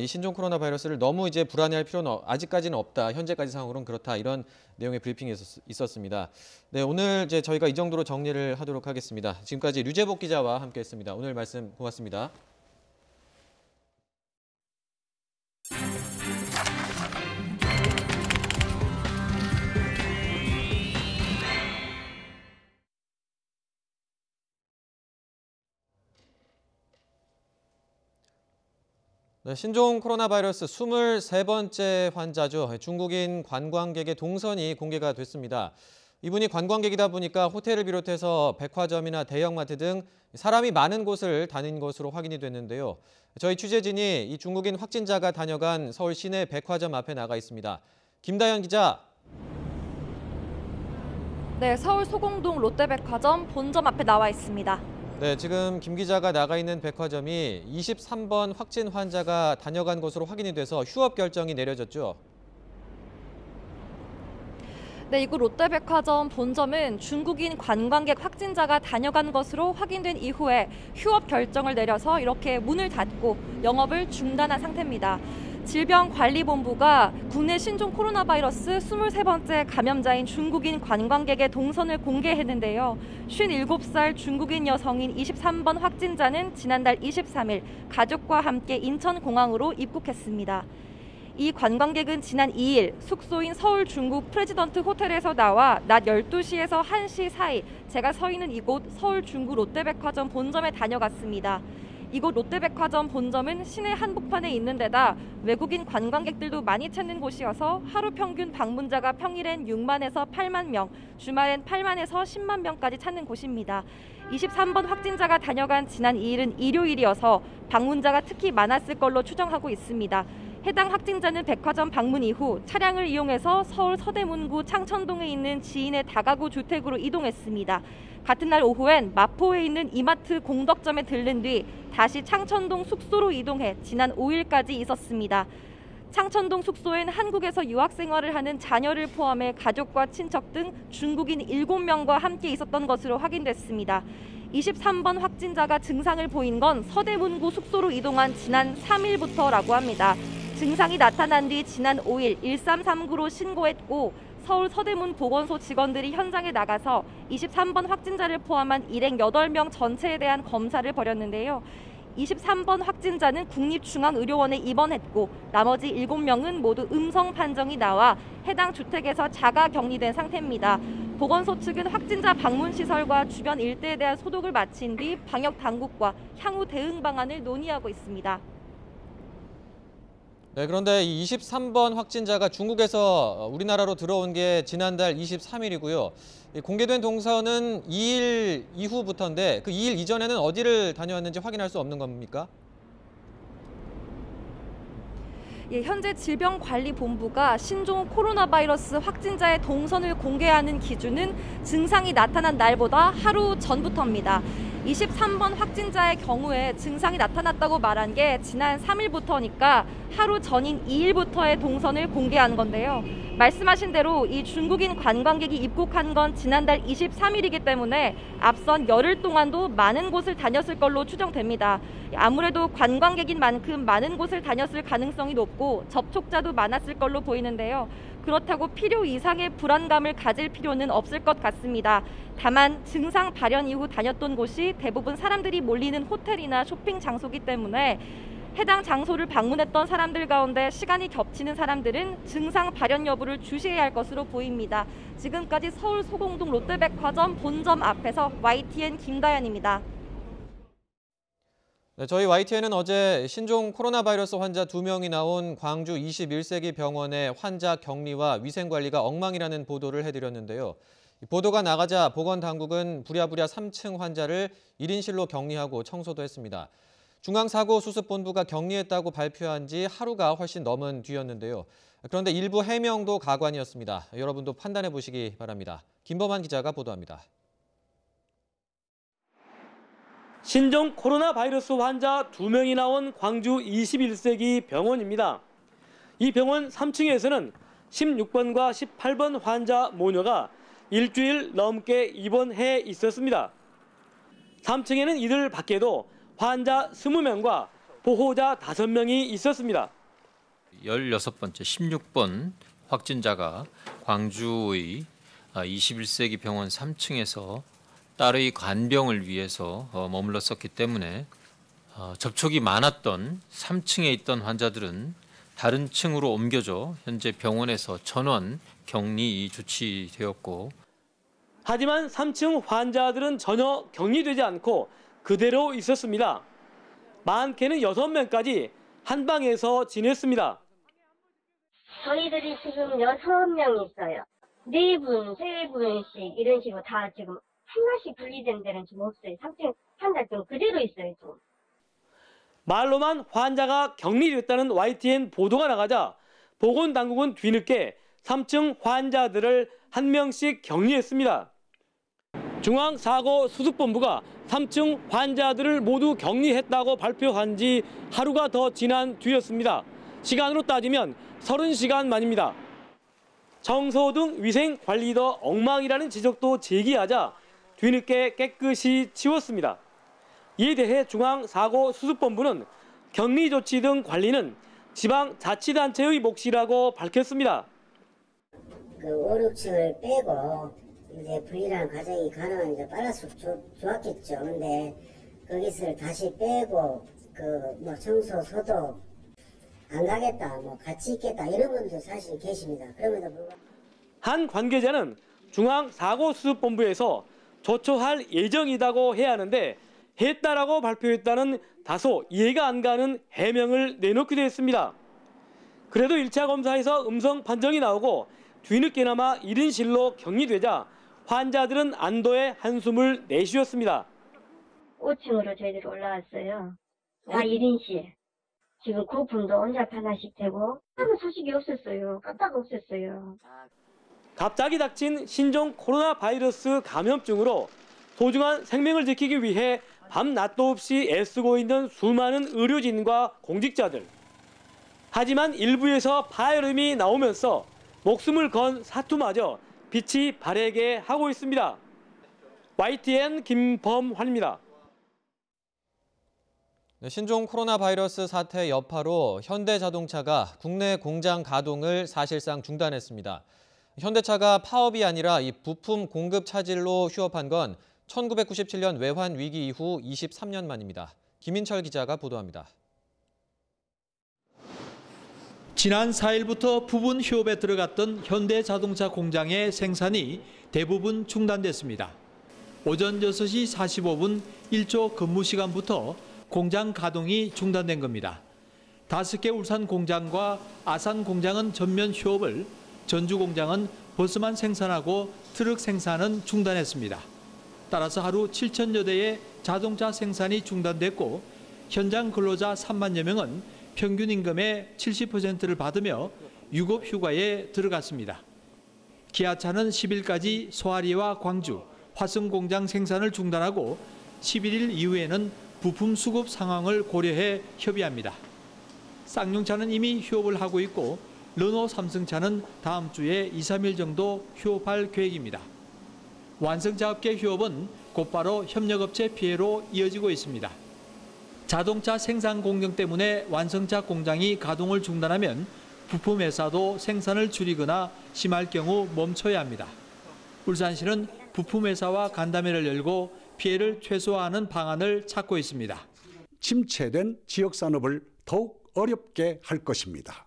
이 신종 코로나 바이러스를 너무 이제 불안해할 필요는 아직까지는 없다. 현재까지 상황으로는 그렇다. 이런 내용의 브리핑이 있었습니다. 네, 오늘 이제 저희가 이 정도로 정리를 하도록 하겠습니다. 지금까지 류재복 기자와 함께했습니다. 오늘 말씀 고맙습니다. 네, 신종 코로나 바이러스 23번째 환자죠. 중국인 관광객의 동선이 공개가 됐습니다. 이분이 관광객이다 보니까 호텔을 비롯해서 백화점이나 대형마트 등 사람이 많은 곳을 다닌 것으로 확인이 됐는데요. 저희 취재진이 이 중국인 확진자가 다녀간 서울 시내 백화점 앞에 나가 있습니다. 김다현 기자. 네, 서울 소공동 롯데백화점 본점 앞에 나와 있습니다. 네, 지금 김 기자가 나가 있는 백화점이 23번 확진 환자가 다녀간 곳으로 확인이 돼서 휴업 결정이 내려졌죠. 네, 이곳 롯데백화점 본점은 중국인 관광객 확진자가 다녀간 것으로 확인된 이후에 휴업 결정을 내려서 이렇게 문을 닫고 영업을 중단한 상태입니다. 질병관리본부가 국내 신종 코로나 바이러스 23번째 감염자인 중국인 관광객의 동선을 공개했는데요. 57살 중국인 여성인 23번 확진자는 지난달 23일 가족과 함께 인천공항으로 입국했습니다. 이 관광객은 지난 2일 숙소인 서울 중국 프레지던트 호텔에서 나와 낮 12시에서 1시 사이 제가 서 있는 이곳 서울 중구 롯데백화점 본점에 다녀갔습니다. 이곳 롯데백화점 본점은 시내 한복판에 있는 데다 외국인 관광객들도 많이 찾는 곳이어서 하루 평균 방문자가 평일엔 6만에서 8만 명, 주말엔 8만에서 10만 명까지 찾는 곳입니다. 23번 확진자가 다녀간 지난 2일은 일요일이어서 방문자가 특히 많았을 걸로 추정하고 있습니다. 해당 확진자는 백화점 방문 이후 차량을 이용해서 서울 서대문구 창천동에 있는 지인의 다가구 주택으로 이동했습니다. 같은 날 오후엔 마포에 있는 이마트 공덕점에 들른 뒤 다시 창천동 숙소로 이동해 지난 5일까지 있었습니다. 창천동 숙소엔 한국에서 유학 생활을 하는 자녀를 포함해 가족과 친척 등 중국인 7명과 함께 있었던 것으로 확인됐습니다. 23번 확진자가 증상을 보인 건 서대문구 숙소로 이동한 지난 3일부터라고 합니다. 증상이 나타난 뒤 지난 5일 1339로 신고했고 서울 서대문 보건소 직원들이 현장에 나가서 23번 확진자를 포함한 일행 8명 전체에 대한 검사를 벌였는데요. 23번 확진자는 국립중앙의료원에 입원했고 나머지 7명은 모두 음성 판정이 나와 해당 주택에서 자가 격리된 상태입니다. 보건소 측은 확진자 방문 시설과 주변 일대에 대한 소독을 마친 뒤 방역 당국과 향후 대응 방안을 논의하고 있습니다. 네, 그런데 이 23번 확진자가 중국에서 우리나라로 들어온 게 지난달 23일이고요. 공개된 동선은 2일 이후부터인데 그 2일 이전에는 어디를 다녀왔는지 확인할 수 없는 겁니까? 예, 현재 질병관리본부가 신종 코로나 바이러스 확진자의 동선을 공개하는 기준은 증상이 나타난 날보다 하루 전부터입니다. 23번 확진자의 경우에 증상이 나타났다고 말한 게 지난 3일부터니까 하루 전인 2일부터의 동선을 공개한 건데요. 말씀하신 대로 이 중국인 관광객이 입국한 건 지난달 23일이기 때문에 앞선 열흘 동안도 많은 곳을 다녔을 걸로 추정됩니다. 아무래도 관광객인 만큼 많은 곳을 다녔을 가능성이 높고 접촉자도 많았을 걸로 보이는데요. 그렇다고 필요 이상의 불안감을 가질 필요는 없을 것 같습니다. 다만 증상 발현 이후 다녔던 곳이 대부분 사람들이 몰리는 호텔이나 쇼핑 장소이기 때문에 해당 장소를 방문했던 사람들 가운데 시간이 겹치는 사람들은 증상 발현 여부를 주시해야 할 것으로 보입니다. 지금까지 서울 소공동 롯데백화점 본점 앞에서 YTN 김다연입니다. 네, 저희 YTN은 어제 신종 코로나 바이러스 환자 2명이 나온 광주 21세기 병원의 환자 격리와 위생관리가 엉망이라는 보도를 해드렸는데요. 보도가 나가자 보건당국은 부랴부랴 3층 환자를 1인실로 격리하고 청소도 했습니다. 중앙사고수습본부가 격리했다고 발표한 지 하루가 훨씬 넘은 뒤였는데요. 그런데 일부 해명도 가관이었습니다. 여러분도 판단해 보시기 바랍니다. 김범한 기자가 보도합니다. 신종 코로나 바이러스 환자 2명이 나온 광주 21세기 병원입니다. 이 병원 3층에서는 16번과 18번 환자 모녀가 일주일 넘게 입원해 있었습니다. 3층에는 이들 밖에도 환자 20명과 보호자 5명이 있었습니다. 16번째 16번 확진자가 광주의 21세기 병원 3층에서 딸의 간병을 위해서 머물렀었기 때문에 접촉이 많았던 3층에 있던 환자들은 다른 층으로 옮겨져 현재 병원에서 전원 격리 조치되었고, 하지만 3층 환자들은 전혀 격리되지 않고 그대로 있었습니다. 많게는 6명까지 한 방에서 지냈습니다. 저희들이 지금 6명 있어요. 4분, 3분씩 이런 식으로 다 지금 하나씩 분리된 데는 좀 없어요. 3층 환자 좀 그대로 있어요. 좀. 말로만 환자가 격리됐다는 YTN 보도가 나가자 보건당국은 뒤늦게 3층 환자들을 한 명씩 격리했습니다. 중앙사고수습본부가 3층 환자들을 모두 격리했다고 발표한 지 하루가 더 지난 뒤였습니다. 시간으로 따지면 30시간 만입니다. 청소 등 위생 관리도 엉망이라는 지적도 제기하자 뒤늦게 깨끗이 치웠습니다. 이에 대해 중앙사고수습본부는 격리 조치 등 관리는 지방자치단체의 몫이라고 밝혔습니다. 그 5, 6층을 빼고 이제 분리라는 과정이 가능한 이제 빨랐으면 좋았겠죠. 근데 거기서 다시 빼고 뭐 청소, 소독 안 가겠다, 뭐 같이 있겠다 이런 분도 사실 계십니다. 그럼에도 불구하고 한 관계자는 중앙사고수습본부에서 조처할 예정이라고 해야 하는데 했다라고 발표했다는 다소 이해가 안 가는 해명을 내놓기도 했습니다. 그래도 1차 검사에서 음성 판정이 나오고 뒤늦게나마 1인실로 격리되자 환자들은 안도의 한숨을 내쉬었습니다. 5층으로 저희들이 올라왔어요. 1인실. 지금 구분도 혼자 하나씩 되고 아무 소식이 없었어요. 깜짝 없었어요. 갑자기 닥친 신종 코로나 바이러스 감염증으로 소중한 생명을 지키기 위해 밤낮도 없이 애쓰고 있는 수많은 의료진과 공직자들. 하지만 일부에서 파열음이 나오면서 목숨을 건 사투마저 빛이 바래게 하고 있습니다. YTN 김범환입니다. 신종 코로나 바이러스 사태 여파로 현대자동차가 국내 공장 가동을 사실상 중단했습니다. 현대차가 파업이 아니라 이 부품 공급 차질로 휴업한 건 1997년 외환 위기 이후 23년 만입니다. 김인철 기자가 보도합니다. 지난 4일부터 부분 휴업에 들어갔던 현대자동차 공장의 생산이 대부분 중단됐습니다. 오전 6시 45분 1조 근무 시간부터 공장 가동이 중단된 겁니다. 5개 울산 공장과 아산 공장은 전면 휴업을, 전주 공장은 버스만 생산하고 트럭 생산은 중단했습니다. 따라서 하루 7천여 대의 자동차 생산이 중단됐고 현장 근로자 3만여 명은 평균 임금의 70%를 받으며 유급 휴가에 들어갔습니다. 기아차는 10일까지 소아리와 광주, 화성 공장 생산을 중단하고 11일 이후에는 부품 수급 상황을 고려해 협의합니다. 쌍용차는 이미 휴업을 하고 있고 르노 삼성차는 다음 주에 2, 3일 정도 휴업할 계획입니다. 완성자업계 휴업은 곧바로 협력업체 피해로 이어지고 있습니다. 자동차 생산 공정 때문에 완성차 공장이 가동을 중단하면 부품 회사도 생산을 줄이거나 심할 경우 멈춰야 합니다. 울산시는 부품 회사와 간담회를 열고 피해를 최소화하는 방안을 찾고 있습니다. 침체된 지역 산업을 더욱 어렵게 할 것입니다.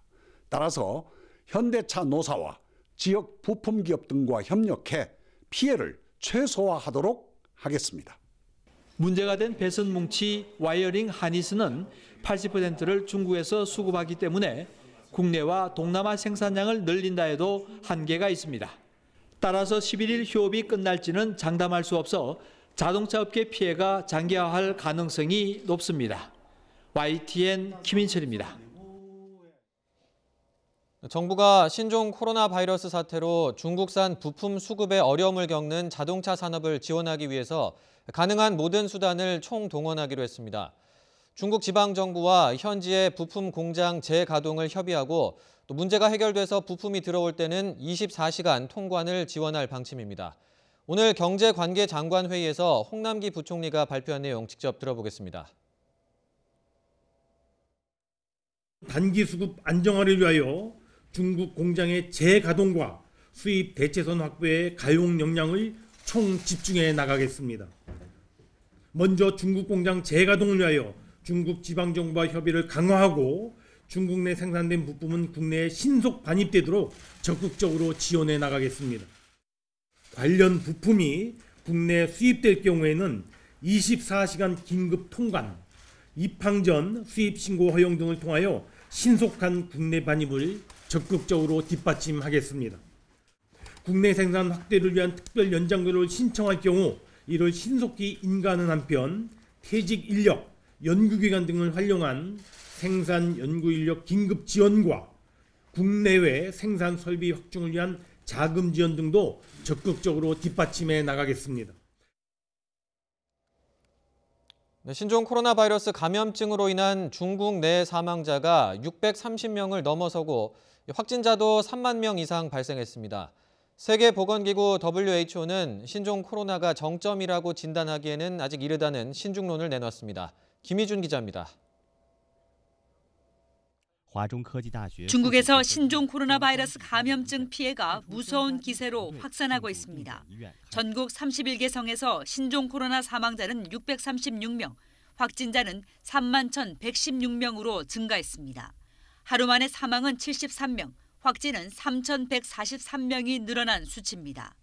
따라서 현대차 노사와 지역 부품 기업 등과 협력해 피해를 최소화하도록 하겠습니다. 문제가 된 배선 뭉치 와이어링 하니스는 80%를 중국에서 수급하기 때문에 국내와 동남아 생산량을 늘린다 해도 한계가 있습니다. 따라서 11일 휴업이 끝날지는 장담할 수 없어 자동차 업계 피해가 장기화할 가능성이 높습니다. YTN 김인철입니다. 정부가 신종 코로나 바이러스 사태로 중국산 부품 수급에 어려움을 겪는 자동차 산업을 지원하기 위해서 가능한 모든 수단을 총동원하기로 했습니다. 중국 지방정부와 현지의 부품 공장 재가동을 협의하고 또 문제가 해결돼서 부품이 들어올 때는 24시간 통관을 지원할 방침입니다. 오늘 경제관계장관회의에서 홍남기 부총리가 발표한 내용 직접 들어보겠습니다. 단기 수급 안정화를 위하여 중국 공장의 재가동과 수입 대체선 확보에 가용 역량을 총집중해 나가겠습니다. 먼저 중국 공장 재가동을 위하여 중국 지방정부와 협의를 강화하고 중국 내 생산된 부품은 국내에 신속 반입되도록 적극적으로 지원해 나가겠습니다. 관련 부품이 국내에 수입될 경우에는 24시간 긴급 통관, 입항 전 수입 신고 허용 등을 통하여 신속한 국내 반입을 적극적으로 뒷받침하겠습니다. 국내 생산 확대를 위한 특별 연장도를 신청할 경우 이를 신속히 인가하는 한편 퇴직 인력, 연구기관 등을 활용한 생산 연구 인력 긴급 지원과 국내외 생산 설비 확충을 위한 자금 지원 등도 적극적으로 뒷받침해 나가겠습니다. 신종 코로나 바이러스 감염증으로 인한 중국 내 사망자가 630명을 넘어서고 확진자도 3만 명 이상 발생했습니다. 세계보건기구 WHO는 신종 코로나가 정점이라고 진단하기에는 아직 이르다는 신중론을 내놨습니다. 김희준 기자입니다. 중국에서 신종 코로나 바이러스 감염증 피해가 무서운 기세로 확산하고 있습니다. 전국 31개 성에서 신종 코로나 사망자는 636명, 확진자는 3만 1,116명으로 증가했습니다. 하루 만에 사망은 73명, 확진은 3,143명이 늘어난 수치입니다.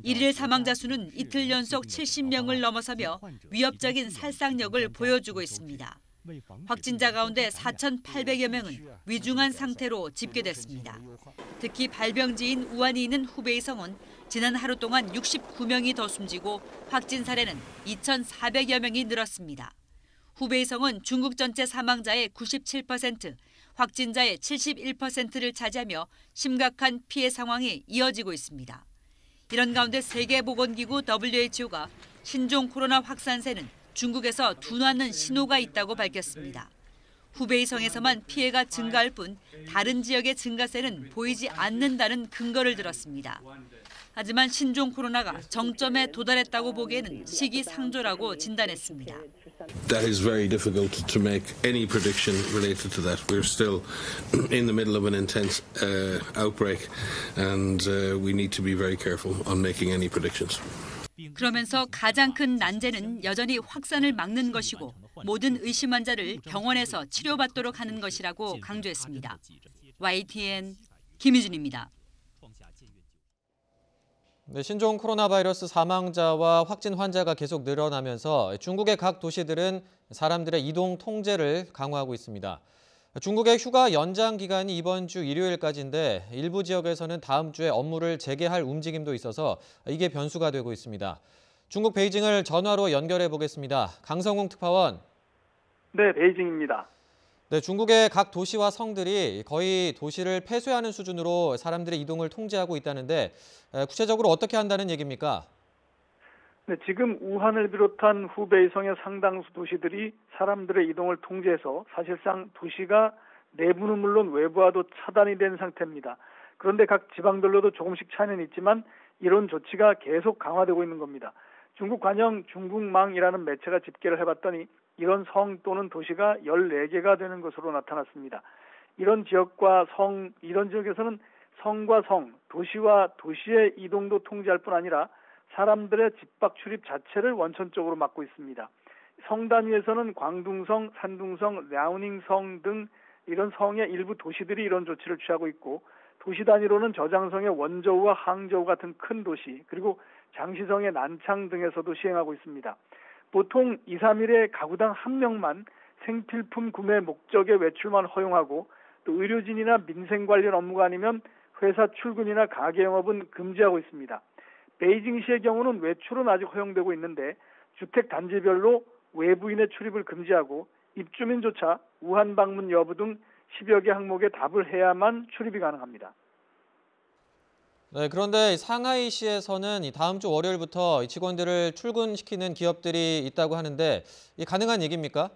일일 사망자 수는 이틀 연속 70명을 넘어서며 위협적인 살상력을 보여주고 있습니다. 확진자 가운데 4,800여 명은 위중한 상태로 집계됐습니다. 특히 발병지인 우한이 있는 후베이성은 지난 하루 동안 69명이 더 숨지고 확진 사례는 2,400여 명이 늘었습니다. 후베이성은 중국 전체 사망자의 97%, 확진자의 71%를 차지하며 심각한 피해 상황이 이어지고 있습니다. 이런 가운데 세계보건기구 WHO가 신종 코로나 확산세는 중국에서 둔화는 신호가 있다고 밝혔습니다. 후베이성에서만 피해가 증가할 뿐 다른 지역의 증가세는 보이지 않는다는 근거를 들었습니다. 하지만 신종 코로나가 정점에 도달했다고 보기에는 시기상조라고 진단했습니다. That is very difficult to make any prediction related to that. We're still in the middle of an intense outbreak and we need to be very careful on making any predictions. 그러면서 가장 큰 난제는 여전히 확산을 막는 것이고 모든 의심 환자를 병원에서 치료받도록 하는 것이라고 강조했습니다. YTN 김희준입니다. 네, 신종 코로나 바이러스 사망자와 확진 환자가 계속 늘어나면서 중국의 각 도시들은 사람들의 이동 통제를 강화하고 있습니다. 중국의 휴가 연장 기간이 이번 주 일요일까지인데 일부 지역에서는 다음 주에 업무를 재개할 움직임도 있어서 이게 변수가 되고 있습니다. 중국 베이징을 전화로 연결해 보겠습니다. 강성웅 특파원. 네, 베이징입니다. 네, 중국의 각 도시와 성들이 거의 도시를 폐쇄하는 수준으로 사람들의 이동을 통제하고 있다는데 구체적으로 어떻게 한다는 얘기입니까? 네, 지금 우한을 비롯한 후베이성의 상당수 도시들이 사람들의 이동을 통제해서 사실상 도시가 내부는 물론 외부와도 차단이 된 상태입니다. 그런데 각 지방별로도 조금씩 차이는 있지만 이런 조치가 계속 강화되고 있는 겁니다. 중국 관영 중국망이라는 매체가 집계를 해봤더니 이런 성 또는 도시가 14개가 되는 것으로 나타났습니다. 이런 지역에서는 성과 성, 도시와 도시의 이동도 통제할 뿐 아니라 사람들의 집밖 출입 자체를 원천적으로 막고 있습니다. 성 단위에서는 광둥성, 산둥성, 랴오닝성 등 이런 성의 일부 도시들이 이런 조치를 취하고 있고 도시 단위로는 저장성의 원저우와 항저우 같은 큰 도시 그리고 장시성의 난창 등에서도 시행하고 있습니다. 보통 2, 3일에 가구당 1명만 생필품 구매 목적의 외출만 허용하고 또 의료진이나 민생 관련 업무가 아니면 회사 출근이나 가게 영업은 금지하고 있습니다. 베이징시의 경우는 외출은 아직 허용되고 있는데 주택 단지별로 외부인의 출입을 금지하고 입주민조차 우한 방문 여부 등 10여 개 항목에 답을 해야만 출입이 가능합니다. 네, 그런데 상하이시에서는 다음 주 월요일부터 직원들을 출근시키는 기업들이 있다고 하는데 이 가능한 얘기입니까?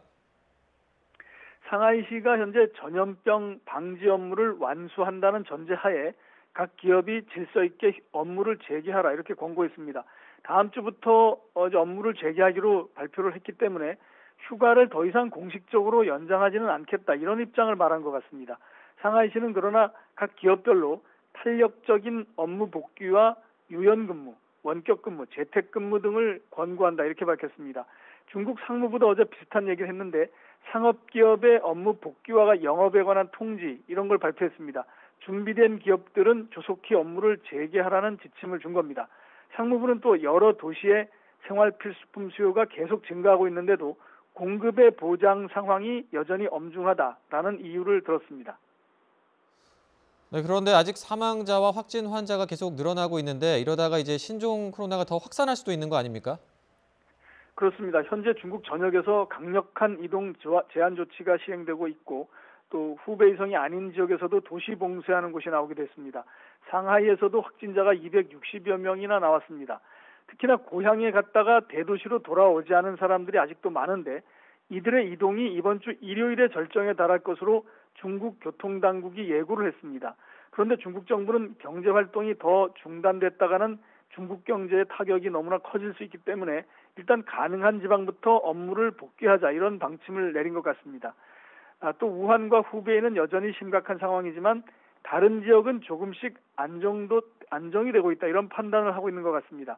상하이시가 현재 전염병 방지 업무를 완수한다는 전제하에 각 기업이 질서 있게 업무를 재개하라 이렇게 권고했습니다. 다음 주부터 업무를 재개하기로 발표를 했기 때문에 휴가를 더 이상 공식적으로 연장하지는 않겠다 이런 입장을 말한 것 같습니다. 상하이시는 그러나 각 기업별로 탄력적인 업무 복귀와 유연근무, 원격근무, 재택근무 등을 권고한다 이렇게 밝혔습니다. 중국 상무부도 어제 비슷한 얘기를 했는데 상업기업의 업무 복귀와 영업에 관한 통지 이런 걸 발표했습니다. 준비된 기업들은 조속히 업무를 재개하라는 지침을 준 겁니다. 상무부는 또 여러 도시의 생활필수품 수요가 계속 증가하고 있는데도 공급의 보장 상황이 여전히 엄중하다라는 이유를 들었습니다. 네, 그런데 아직 사망자와 확진 환자가 계속 늘어나고 있는데 이러다가 이제 신종 코로나가 더 확산할 수도 있는 거 아닙니까? 그렇습니다. 현재 중국 전역에서 강력한 이동 제한 조치가 시행되고 있고 또 후베이성이 아닌 지역에서도 도시 봉쇄하는 곳이 나오게 됐습니다. 상하이에서도 확진자가 260여 명이나 나왔습니다. 특히나 고향에 갔다가 대도시로 돌아오지 않은 사람들이 아직도 많은데 이들의 이동이 이번 주 일요일에 절정에 달할 것으로 중국 교통당국이 예고를 했습니다. 그런데 중국 정부는 경제활동이 더 중단됐다가는 중국 경제의 타격이 너무나 커질 수 있기 때문에 일단 가능한 지방부터 업무를 복귀하자 이런 방침을 내린 것 같습니다. 또 우한과 후베이는 여전히 심각한 상황이지만 다른 지역은 조금씩 안정이 되고 있다 이런 판단을 하고 있는 것 같습니다.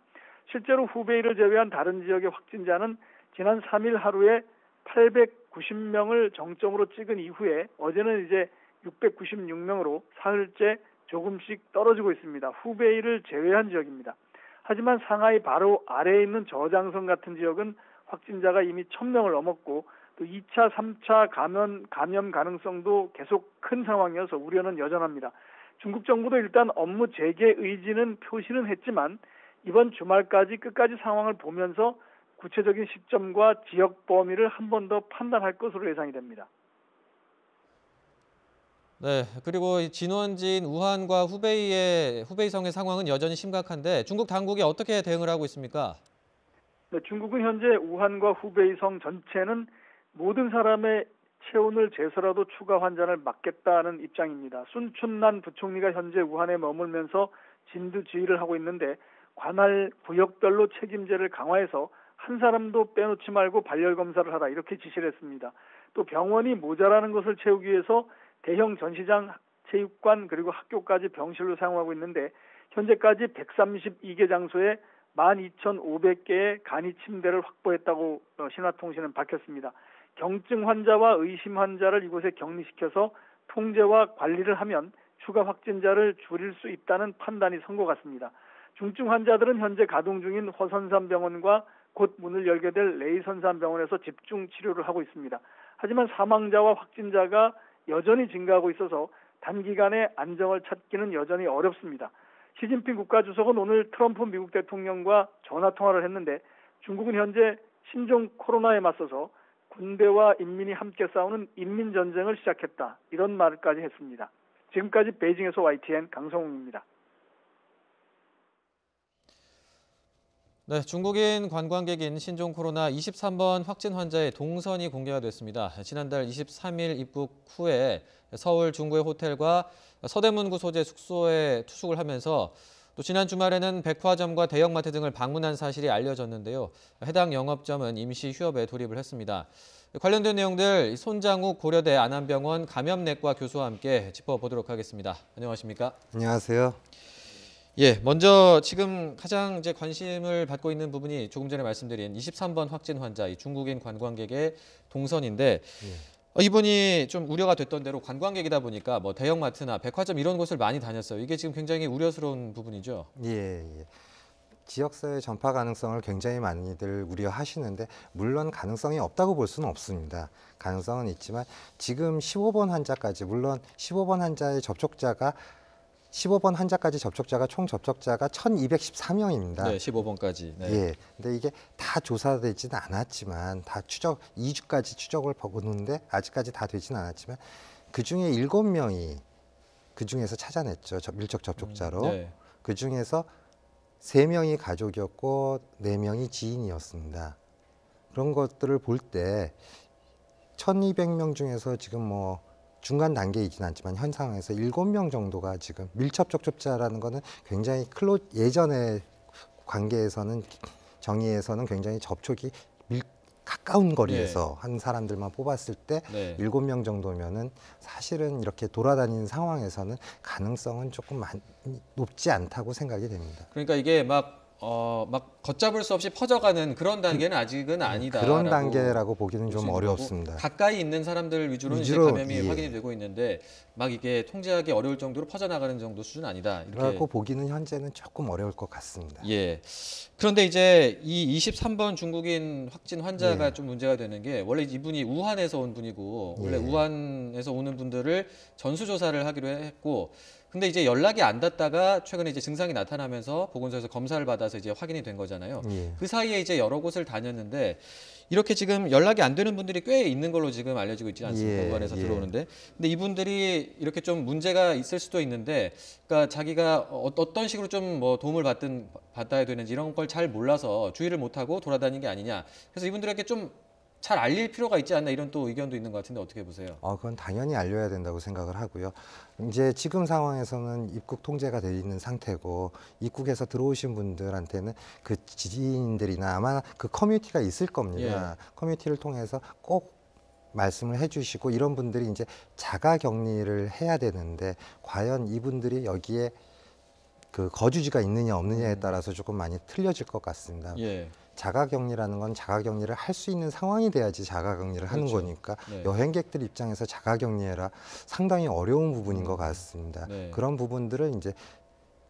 실제로 후베이를 제외한 다른 지역의 확진자는 지난 3일 하루에 890명을 정점으로 찍은 이후에 어제는 이제 696명으로 사흘째 조금씩 떨어지고 있습니다. 후베이를 제외한 지역입니다. 하지만 상하이 바로 아래에 있는 저장성 같은 지역은 확진자가 이미 1000명을 넘었고 또 2차, 3차 감염 가능성도 계속 큰 상황이어서 우려는 여전합니다. 중국 정부도 일단 업무 재개 의지는 표시는 했지만 이번 주말까지 끝까지 상황을 보면서 구체적인 시점과 지역 범위를 한 번 더 판단할 것으로 예상이 됩니다. 네, 그리고 진원지인 우한과 후베이성의 상황은 여전히 심각한데 중국 당국이 어떻게 대응을 하고 있습니까? 네, 중국은 현재 우한과 후베이성 전체는 모든 사람의 체온을 재서라도 추가 환자를 막겠다는 입장입니다. 순춘난 부총리가 현재 우한에 머물면서 진두지휘를 하고 있는데 관할 구역별로 책임제를 강화해서 한 사람도 빼놓지 말고 발열 검사를 하라 이렇게 지시를 했습니다. 또 병원이 모자라는 것을 채우기 위해서 대형 전시장, 체육관 그리고 학교까지 병실로 사용하고 있는데 현재까지 132개 장소에 12,500개의 간이 침대를 확보했다고 신화통신은 밝혔습니다. 경증 환자와 의심 환자를 이곳에 격리시켜서 통제와 관리를 하면 추가 확진자를 줄일 수 있다는 판단이 선 것 같습니다. 중증 환자들은 현재 가동 중인 허선산병원과 곧 문을 열게 될 레이선산병원에서 집중 치료를 하고 있습니다. 하지만 사망자와 확진자가 여전히 증가하고 있어서 단기간에 안정을 찾기는 여전히 어렵습니다. 시진핑 국가주석은 오늘 트럼프 미국 대통령과 전화통화를 했는데 중국은 현재 신종 코로나에 맞서서 군대와 인민이 함께 싸우는 인민전쟁을 시작했다. 이런 말까지 했습니다. 지금까지 베이징에서 YTN 강성웅입니다. 네, 중국인 관광객인 신종 코로나 23번 확진 환자의 동선이 공개가 됐습니다. 지난달 23일 입국 후에 서울 중구의 호텔과 서대문구 소재 숙소에 투숙을 하면서 또 지난 주말에는 백화점과 대형마트 등을 방문한 사실이 알려졌는데요. 해당 영업점은 임시 휴업에 돌입을 했습니다. 관련된 내용들 손장욱 고려대 안암병원 감염내과 교수와 함께 짚어보도록 하겠습니다. 안녕하십니까? 안녕하세요. 예, 먼저 지금 가장 이제 관심을 받고 있는 부분이 조금 전에 말씀드린 23번 확진 환자, 이 중국인 관광객의 동선인데 이분이 좀 우려가 됐던 대로 관광객이다 보니까 뭐 대형마트나 백화점 이런 곳을 많이 다녔어요. 이게 지금 굉장히 우려스러운 부분이죠. 예. 지역사회 전파 가능성을 굉장히 많이들 우려하시는데 물론 가능성이 없다고 볼 수는 없습니다. 가능성은 있지만 지금 15번 환자까지 물론 15번 환자의 접촉자가 15번 환자까지 접촉자가 총 접촉자가 1,214명입니다. 네, 15번까지. 네. 예. 근데 이게 다 조사되지는 않았지만 다 2주까지 추적을 보는데 아직까지 다 되지는 않았지만 그 중에 7명이 그 중에서 찾아냈죠. 밀접 접촉자로. 네. 그 중에서 3명이 가족이었고 4명이 지인이었습니다. 그런 것들을 볼 때 1200명 중에서 지금 뭐 중간 단계이진 않지만 현 상황에서 7명 정도가 지금 밀접 접촉자라는 거는 굉장히 예전의 관계에서는 정의에서는 굉장히 접촉이 가까운 거리에서 한 사람들만 뽑았을 때 7명 정도면은 사실은 이렇게 돌아다니는 상황에서는 가능성은 조금 높지 않다고 생각이 됩니다. 그러니까 이게 막 걷잡을 수 없이 퍼져가는 그런 단계는 아직은 아니다. 그런 단계라고 보기는 좀 어렵습니다. 가까이 있는 사람들 위주로 이제 감염이 확인이 되고 있는데 막 이게 통제하기 어려울 정도로 퍼져나가는 정도 수준 아니다. 이렇게 보기는 현재는 조금 어려울 것 같습니다. 예. 그런데 이제 이 23번 중국인 확진 환자가 좀 문제가 되는 게 원래 이분이 우한에서 온 분이고 원래 우한에서 오는 분들을 전수조사를 하기로 했고 근데 이제 연락이 안 닿다가 최근에 이제 증상이 나타나면서 보건소에서 검사를 받아서 이제 확인이 된 거잖아요. 그 사이에 이제 여러 곳을 다녔는데 이렇게 지금 연락이 안 되는 분들이 꽤 있는 걸로 지금 알려지고 있지 않습니까? 우한에서 들어오는데. 근데 이분들이 이렇게 좀 문제가 있을 수도 있는데 그러니까 자기가 어떤 식으로 좀 뭐 도움을 받아야 되는지 이런 걸 잘 몰라서 주의를 못하고 돌아다니는 게 아니냐. 그래서 이분들에게 좀 잘 알릴 필요가 있지 않나 이런 또 의견도 있는 것 같은데 어떻게 보세요? 그건 당연히 알려야 된다고 생각을 하고요. 이제 지금 상황에서는 입국 통제가 돼 있는 상태고 입국에서 들어오신 분들한테는 그 지인들이나 아마 그 커뮤니티가 있을 겁니다. 커뮤니티를 통해서 꼭 말씀을 해주시고 이런 분들이 이제 자가 격리를 해야 되는데 과연 이분들이 여기에 그 거주지가 있느냐 없느냐에 따라서 조금 많이 틀려질 것 같습니다. 자가격리라는 건 자가격리를 할 수 있는 상황이 돼야지 자가격리를 하는 거니까 여행객들 입장에서 자가격리해라 상당히 어려운 부분인 것 같습니다. 그런 부분들을 이제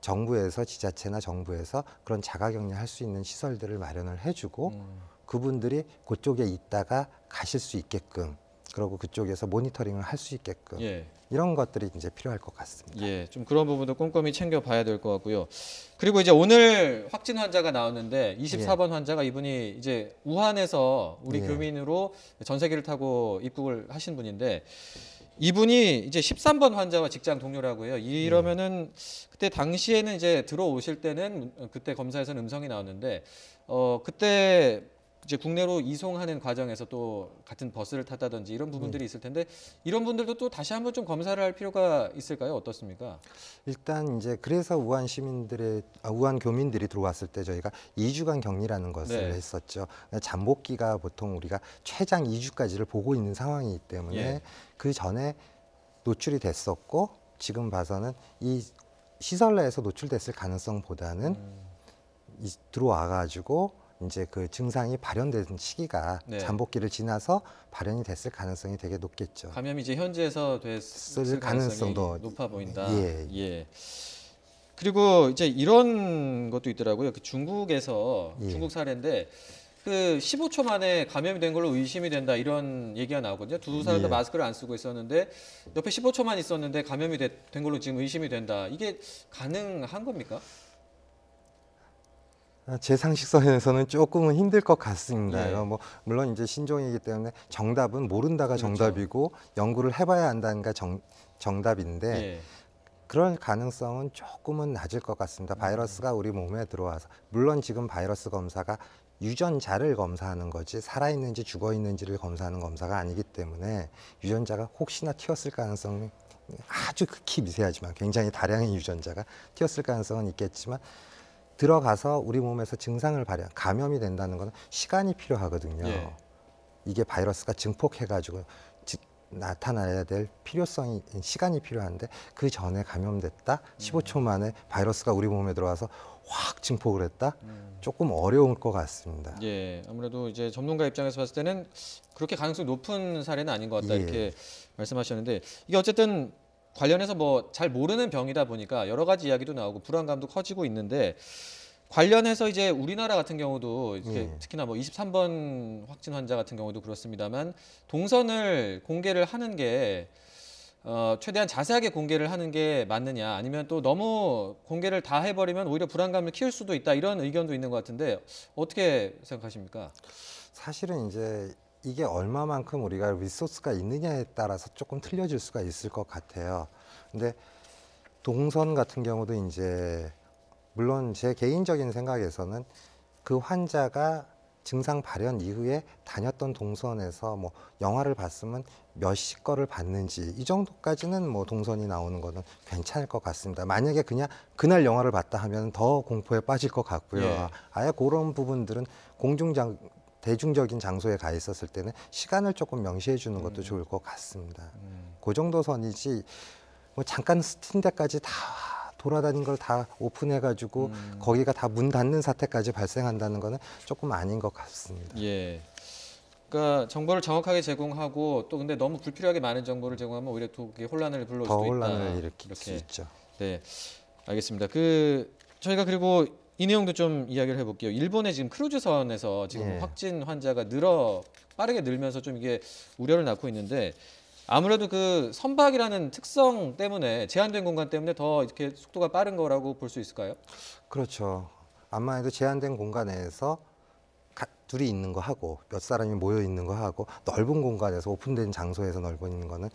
정부에서 지자체나 정부에서 그런 자가격리 할 수 있는 시설들을 마련을 해주고 그분들이 그쪽에 있다가 가실 수 있게끔 그리고 그쪽에서 모니터링을 할 수 있게끔 이런 것들이 이제 필요할 것 같습니다. 예, 좀 그런 부분도 꼼꼼히 챙겨봐야 될 것 같고요. 그리고 이제 오늘 확진 환자가 나왔는데 24번 환자가 이분이 이제 우한에서 우리 교민으로 전세기를 타고 입국을 하신 분인데 이분이 이제 13번 환자와 직장 동료라고 해요. 이러면은 그때 당시에는 이제 들어오실 때는 그때 검사에서는 음성이 나왔는데 그때 이제 국내로 이송하는 과정에서 또 같은 버스를 탔다든지 이런 부분들이 있을 텐데 이런 분들도 또 다시 한번 좀 검사를 할 필요가 있을까요? 어떻습니까? 일단 이제 그래서 우한 우한 교민들이 들어왔을 때 저희가 2주간 격리라는 것을 했었죠. 잠복기가 보통 우리가 최장 2주까지를 보고 있는 상황이기 때문에 그 전에 노출이 됐었고 지금 봐서는 이 시설 내에서 노출됐을 가능성보다는 들어와가지고 이제 그 증상이 발현된 시기가 잠복기를 지나서 발현이 됐을 가능성이 되게 높겠죠. 감염이 이제 현지에서 됐을 가능성도 높아 보인다. 예. 그리고 이제 이런 것도 있더라고요. 그 중국에서 중국 사례인데 그 15초 만에 감염이 된 걸로 의심이 된다 이런 얘기가 나오거든요. 두 사람 다 마스크를 안 쓰고 있었는데 옆에 15초만 있었는데 감염이 된 걸로 지금 의심이 된다. 이게 가능한 겁니까? 제 상식선에서는 조금은 힘들 것 같습니다. 뭐 물론 이제 신종이기 때문에 정답은 모른다가 정답이고 연구를 해봐야 한다는가 정답인데 그럴 가능성은 조금은 낮을 것 같습니다. 바이러스가 우리 몸에 들어와서 물론 지금 바이러스 검사가 유전자를 검사하는 거지 살아있는지 죽어있는지를 검사하는 검사가 아니기 때문에 유전자가 혹시나 튀었을 가능성이 아주 극히 미세하지만 굉장히 다량의 유전자가 튀었을 가능성은 있겠지만 들어가서 우리 몸에서 증상을 감염이 된다는 것은 시간이 필요하거든요. 이게 바이러스가 증폭해가지고 나타나야 될 시간이 필요한데 그 전에 감염됐다 15초 만에 바이러스가 우리 몸에 들어와서 확 증폭을 했다 조금 어려울 것 같습니다. 아무래도 이제 전문가 입장에서 봤을 때는 그렇게 가능성이 높은 사례는 아닌 것 같다 이렇게 말씀하셨는데 이게 어쨌든 관련해서 뭐 잘 모르는 병이다 보니까 여러 가지 이야기도 나오고 불안감도 커지고 있는데 관련해서 이제 우리나라 같은 경우도 이렇게 특히나 뭐 23번 확진 환자 같은 경우도 그렇습니다만 동선을 공개를 하는 게 최대한 자세하게 공개를 하는 게 맞느냐 아니면 또 너무 공개를 다 해버리면 오히려 불안감을 키울 수도 있다 이런 의견도 있는 것 같은데 어떻게 생각하십니까? 사실은 이제 이게 얼마만큼 우리가 리소스가 있느냐에 따라서 조금 틀려질 수가 있을 것 같아요. 근데 동선 같은 경우도 이제 물론 제 개인적인 생각에서는 그 환자가 증상 발현 이후에 다녔던 동선에서 뭐 영화를 봤으면 몇 시 거를 봤는지 이 정도까지는 뭐 동선이 나오는 거는 괜찮을 것 같습니다. 만약에 그냥 그날 영화를 봤다 하면 더 공포에 빠질 것 같고요. 예. 아예 그런 부분들은 대중적인 장소에 가 있었을 때는 시간을 조금 명시해 주는 것도 좋을 것 같습니다. 그 정도 선이지 뭐 잠깐 스친 데까지 다 돌아다닌 걸 다 오픈해가지고 거기가 다 문 닫는 사태까지 발생한다는 거는 조금 아닌 것 같습니다. 예. 그러니까 정보를 정확하게 제공하고 또 근데 너무 불필요하게 많은 정보를 제공하면 오히려 또 그게 혼란을 불러올 수도 있다. 더 혼란을 일으킬 수 있죠. 네, 알겠습니다. 저희가 그리고 이 내용도 좀 이야기를 해볼게요. 일본의 지금 크루즈선에서 지금 예. 확진 환자가 빠르게 늘면서 좀 이게 우려를 낳고 있는데 아무래도 그 선박이라는 특성 때문에 제한된 공간 때문에 더 이렇게 속도가 빠른 거라고 볼 수 있을까요? 그렇죠. 아마도 제한된 공간 내에서 둘이 있는 거 하고 몇 사람이 모여 있는 거 하고 넓은 공간에서 오픈된 장소에서 넓어 있는 거는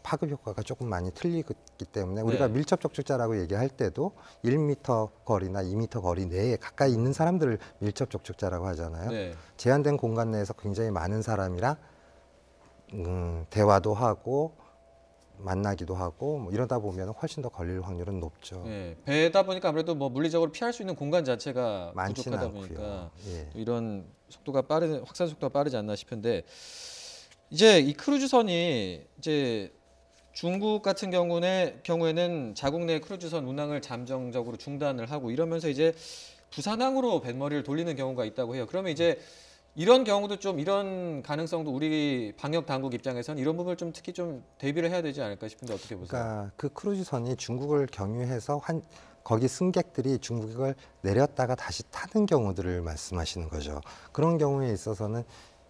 파급 효과가 조금 많이 틀리기 때문에 우리가 네. 밀접 접촉자라고 얘기할 때도 1m 거리나 2m 거리 내에 가까이 있는 사람들을 밀접 접촉자라고 하잖아요. 네. 제한된 공간 내에서 굉장히 많은 사람이랑 대화도 하고 만나기도 하고 뭐 이러다 보면 훨씬 더 걸릴 확률은 높죠. 네, 배다 보니까 아무래도 뭐 물리적으로 피할 수 있는 공간 자체가 많지는 부족하다 않고요. 보니까 예. 이런 확산 속도가 빠르지 않나 싶은데 이제 이 크루즈선이 이제 중국 같은 경우에는 자국 내 크루즈선 운항을 잠정적으로 중단을 하고 이러면서 이제 부산항으로 뱃머리를 돌리는 경우가 있다고 해요. 그러면 이제 이런 경우도 좀 이런 가능성도 우리 방역 당국 입장에서는 이런 부분을 좀 특히 좀 대비를 해야 되지 않을까 싶은데 어떻게 보세요? 그러니까 그 크루즈선이 중국을 경유해서 거기 승객들이 중국을 내렸다가 다시 타는 경우들을 말씀하시는 거죠. 그런 경우에 있어서는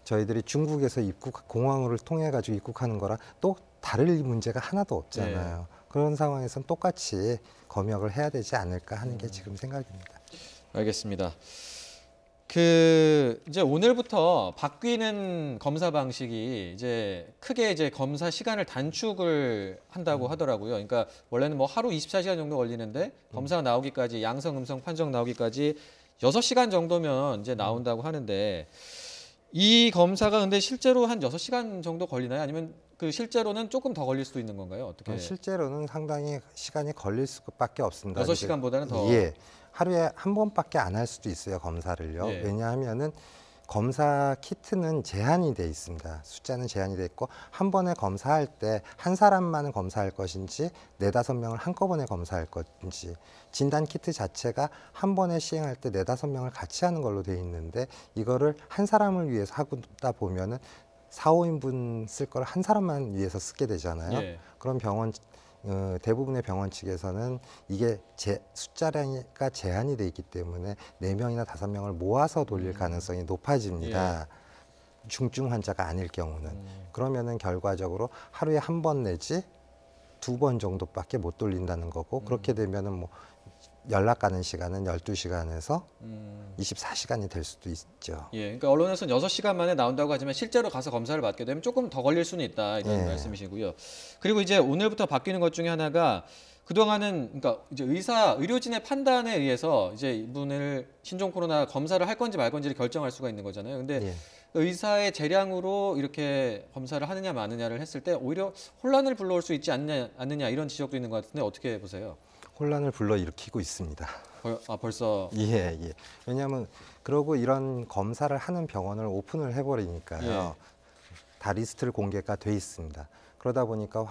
저희들이 중국에서 공항을 통해 가지고 입국하는 거랑 또 다를 문제가 하나도 없잖아요. 네. 그런 상황에서는 똑같이 검역을 해야 되지 않을까 하는 게 지금 생각입니다. 알겠습니다. 이제 오늘부터 바뀌는 검사 방식이 이제 크게 이제 검사 시간을 단축을 한다고 하더라고요. 그러니까 원래는 뭐 하루 24시간 정도 걸리는데 검사가 나오기까지 양성, 음성 판정 나오기까지 6시간 정도면 이제 나온다고 하는데 이 검사가 근데 실제로 한 6시간 정도 걸리나요? 아니면 실제로는 조금 더 걸릴 수도 있는 건가요? 어떻게? 실제로는 상당히 시간이 걸릴 수밖에 없습니다. 6시간보다는 더. 예. 하루에 한 번밖에 안 할 수도 있어요, 검사를요. 예. 왜냐하면은 검사 키트는 제한이 돼 있습니다. 숫자는 제한이 돼 있고 한 번에 검사할 때 한 사람만 검사할 것인지 4-5명을 한꺼번에 검사할 것인지 진단 키트 자체가 한 번에 시행할 때 4-5명을 같이 하는 걸로 돼 있는데 이거를 한 사람을 위해서 하다 보면은 4-5인분 쓸 걸 한 사람만 위해서 쓰게 되잖아요. 예. 그럼 대부분의 병원 측에서는 이게 숫자가 제한이 돼 있기 때문에 4명이나 5명을 모아서 돌릴 가능성이 높아집니다. 중증 환자가 아닐 경우는. 그러면은 결과적으로 하루에 한 번 내지 2번 정도밖에 못 돌린다는 거고 그렇게 되면은 뭐 연락 가는 시간은 12시간에서 24시간이 될 수도 있죠. 예, 그러니까 언론에서는 6시간 만에 나온다고 하지만 실제로 가서 검사를 받게 되면 조금 더 걸릴 수는 있다 이런 말씀이시고요. 그리고 이제 오늘부터 바뀌는 것 중에 하나가 그동안은 그러니까 이제 의료진의 판단에 의해서 이제 이분을 신종 코로나 검사를 할 건지 말 건지를 결정할 수가 있는 거잖아요. 근데 의사의 재량으로 이렇게 검사를 하느냐 마느냐를 했을 때 오히려 혼란을 불러올 수 있지 않느냐 이런 지적도 있는 것 같은데 어떻게 보세요? 혼란을 불러일으키고 있습니다. 벌써? 예. 왜냐하면 그러고 이런 검사를 하는 병원을 오픈을 해버리니까요. 다 리스트를 공개가 돼 있습니다. 그러다 보니까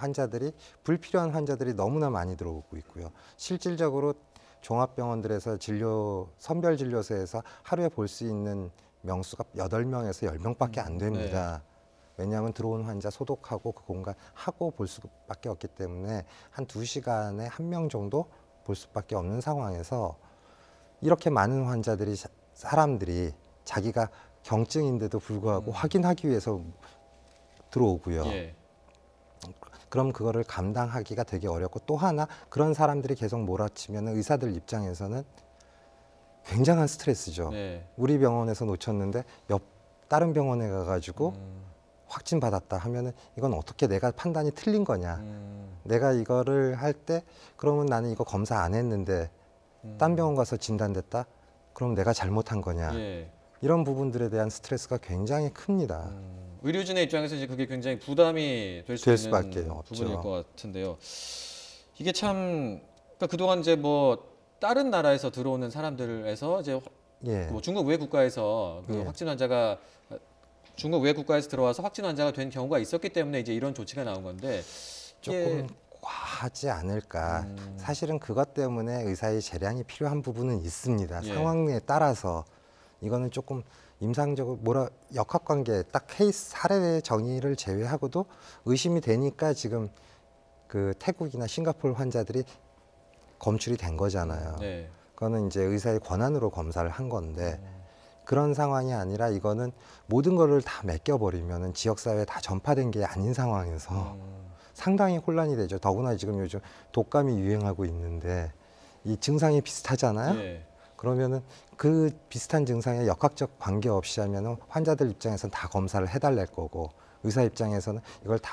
불필요한 환자들이 너무나 많이 들어오고 있고요. 실질적으로 종합병원들에서 선별진료소에서 하루에 볼 수 있는 명수가 8명에서 10명밖에 안 됩니다. 왜냐하면 들어온 환자 소독하고 그 공간 하고 볼 수밖에 없기 때문에 한 2시간에 1명 정도 볼 수밖에 없는 상황에서 이렇게 많은 사람들이 자기가 경증인데도 불구하고 확인하기 위해서 들어오고요. 그럼 그거를 감당하기가 되게 어렵고 또 하나 그런 사람들이 계속 몰아치면 의사들 입장에서는 굉장한 스트레스죠. 우리 병원에서 놓쳤는데 다른 병원에 가가지고 확진 받았다 하면은 이건 어떻게 내가 판단이 틀린 거냐. 내가 이거를 할 때 그러면 나는 이거 검사 안 했는데 딴 병원 가서 진단됐다. 그럼 내가 잘못한 거냐. 예. 이런 부분들에 대한 스트레스가 굉장히 큽니다. 의료진의 입장에서 이제 그게 굉장히 부담이 될 수 있는 부분일 것 같은데요. 이게 참 그러니까 그동안 이제 뭐 다른 나라에서 들어오는 사람들에서 이제 뭐 중국 외 국가에서 그 확진 환자가 중국 외 국가에서 들어와서 확진 환자가 된 경우가 있었기 때문에 이제 이런 조치가 나온 건데 조금 과하지 않을까. 사실은 그것 때문에 의사의 재량이 필요한 부분은 있습니다. 상황에 따라서 이거는 조금 임상적으로 역학관계 딱 케이스 사례 정의를 제외하고도 의심이 되니까 지금 그 태국이나 싱가포르 환자들이 검출이 된 거잖아요. 그거는 이제 의사의 권한으로 검사를 한 건데 그런 상황이 아니라 이거는 모든 거를 다 맡겨버리면은 지역사회에 다 전파된 게 아닌 상황에서 상당히 혼란이 되죠. 더구나 지금 요즘 독감이 유행하고 있는데 이 증상이 비슷하잖아요. 그러면은 그 비슷한 증상에 역학적 관계 없이 하면은 환자들 입장에서는 다 검사를 해달랄 거고 의사 입장에서는 이걸 다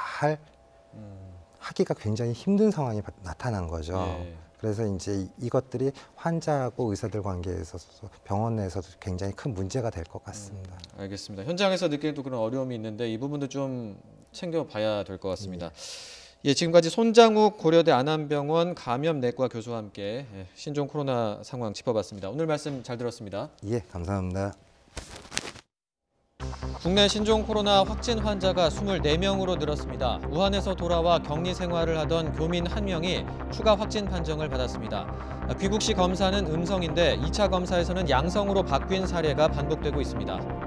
하기가 굉장히 힘든 상황이 나타난 거죠. 그래서 이제 이것들이 환자하고 의사들 관계에 있어서 병원 내에서도 굉장히 큰 문제가 될 것 같습니다. 알겠습니다. 현장에서 느끼는 또 그런 어려움이 있는데 이 부분도 좀 챙겨봐야 될 것 같습니다. 예, 지금까지 손장욱 고려대 안암병원 감염내과 교수와 함께 신종 코로나 상황 짚어봤습니다. 오늘 말씀 잘 들었습니다. 예, 감사합니다. 국내 신종 코로나 확진 환자가 24명으로 늘었습니다. 우한에서 돌아와 격리 생활을 하던 교민 1명이 추가 확진 판정을 받았습니다. 귀국시 검사는 음성인데 2차 검사에서는 양성으로 바뀐 사례가 반복되고 있습니다.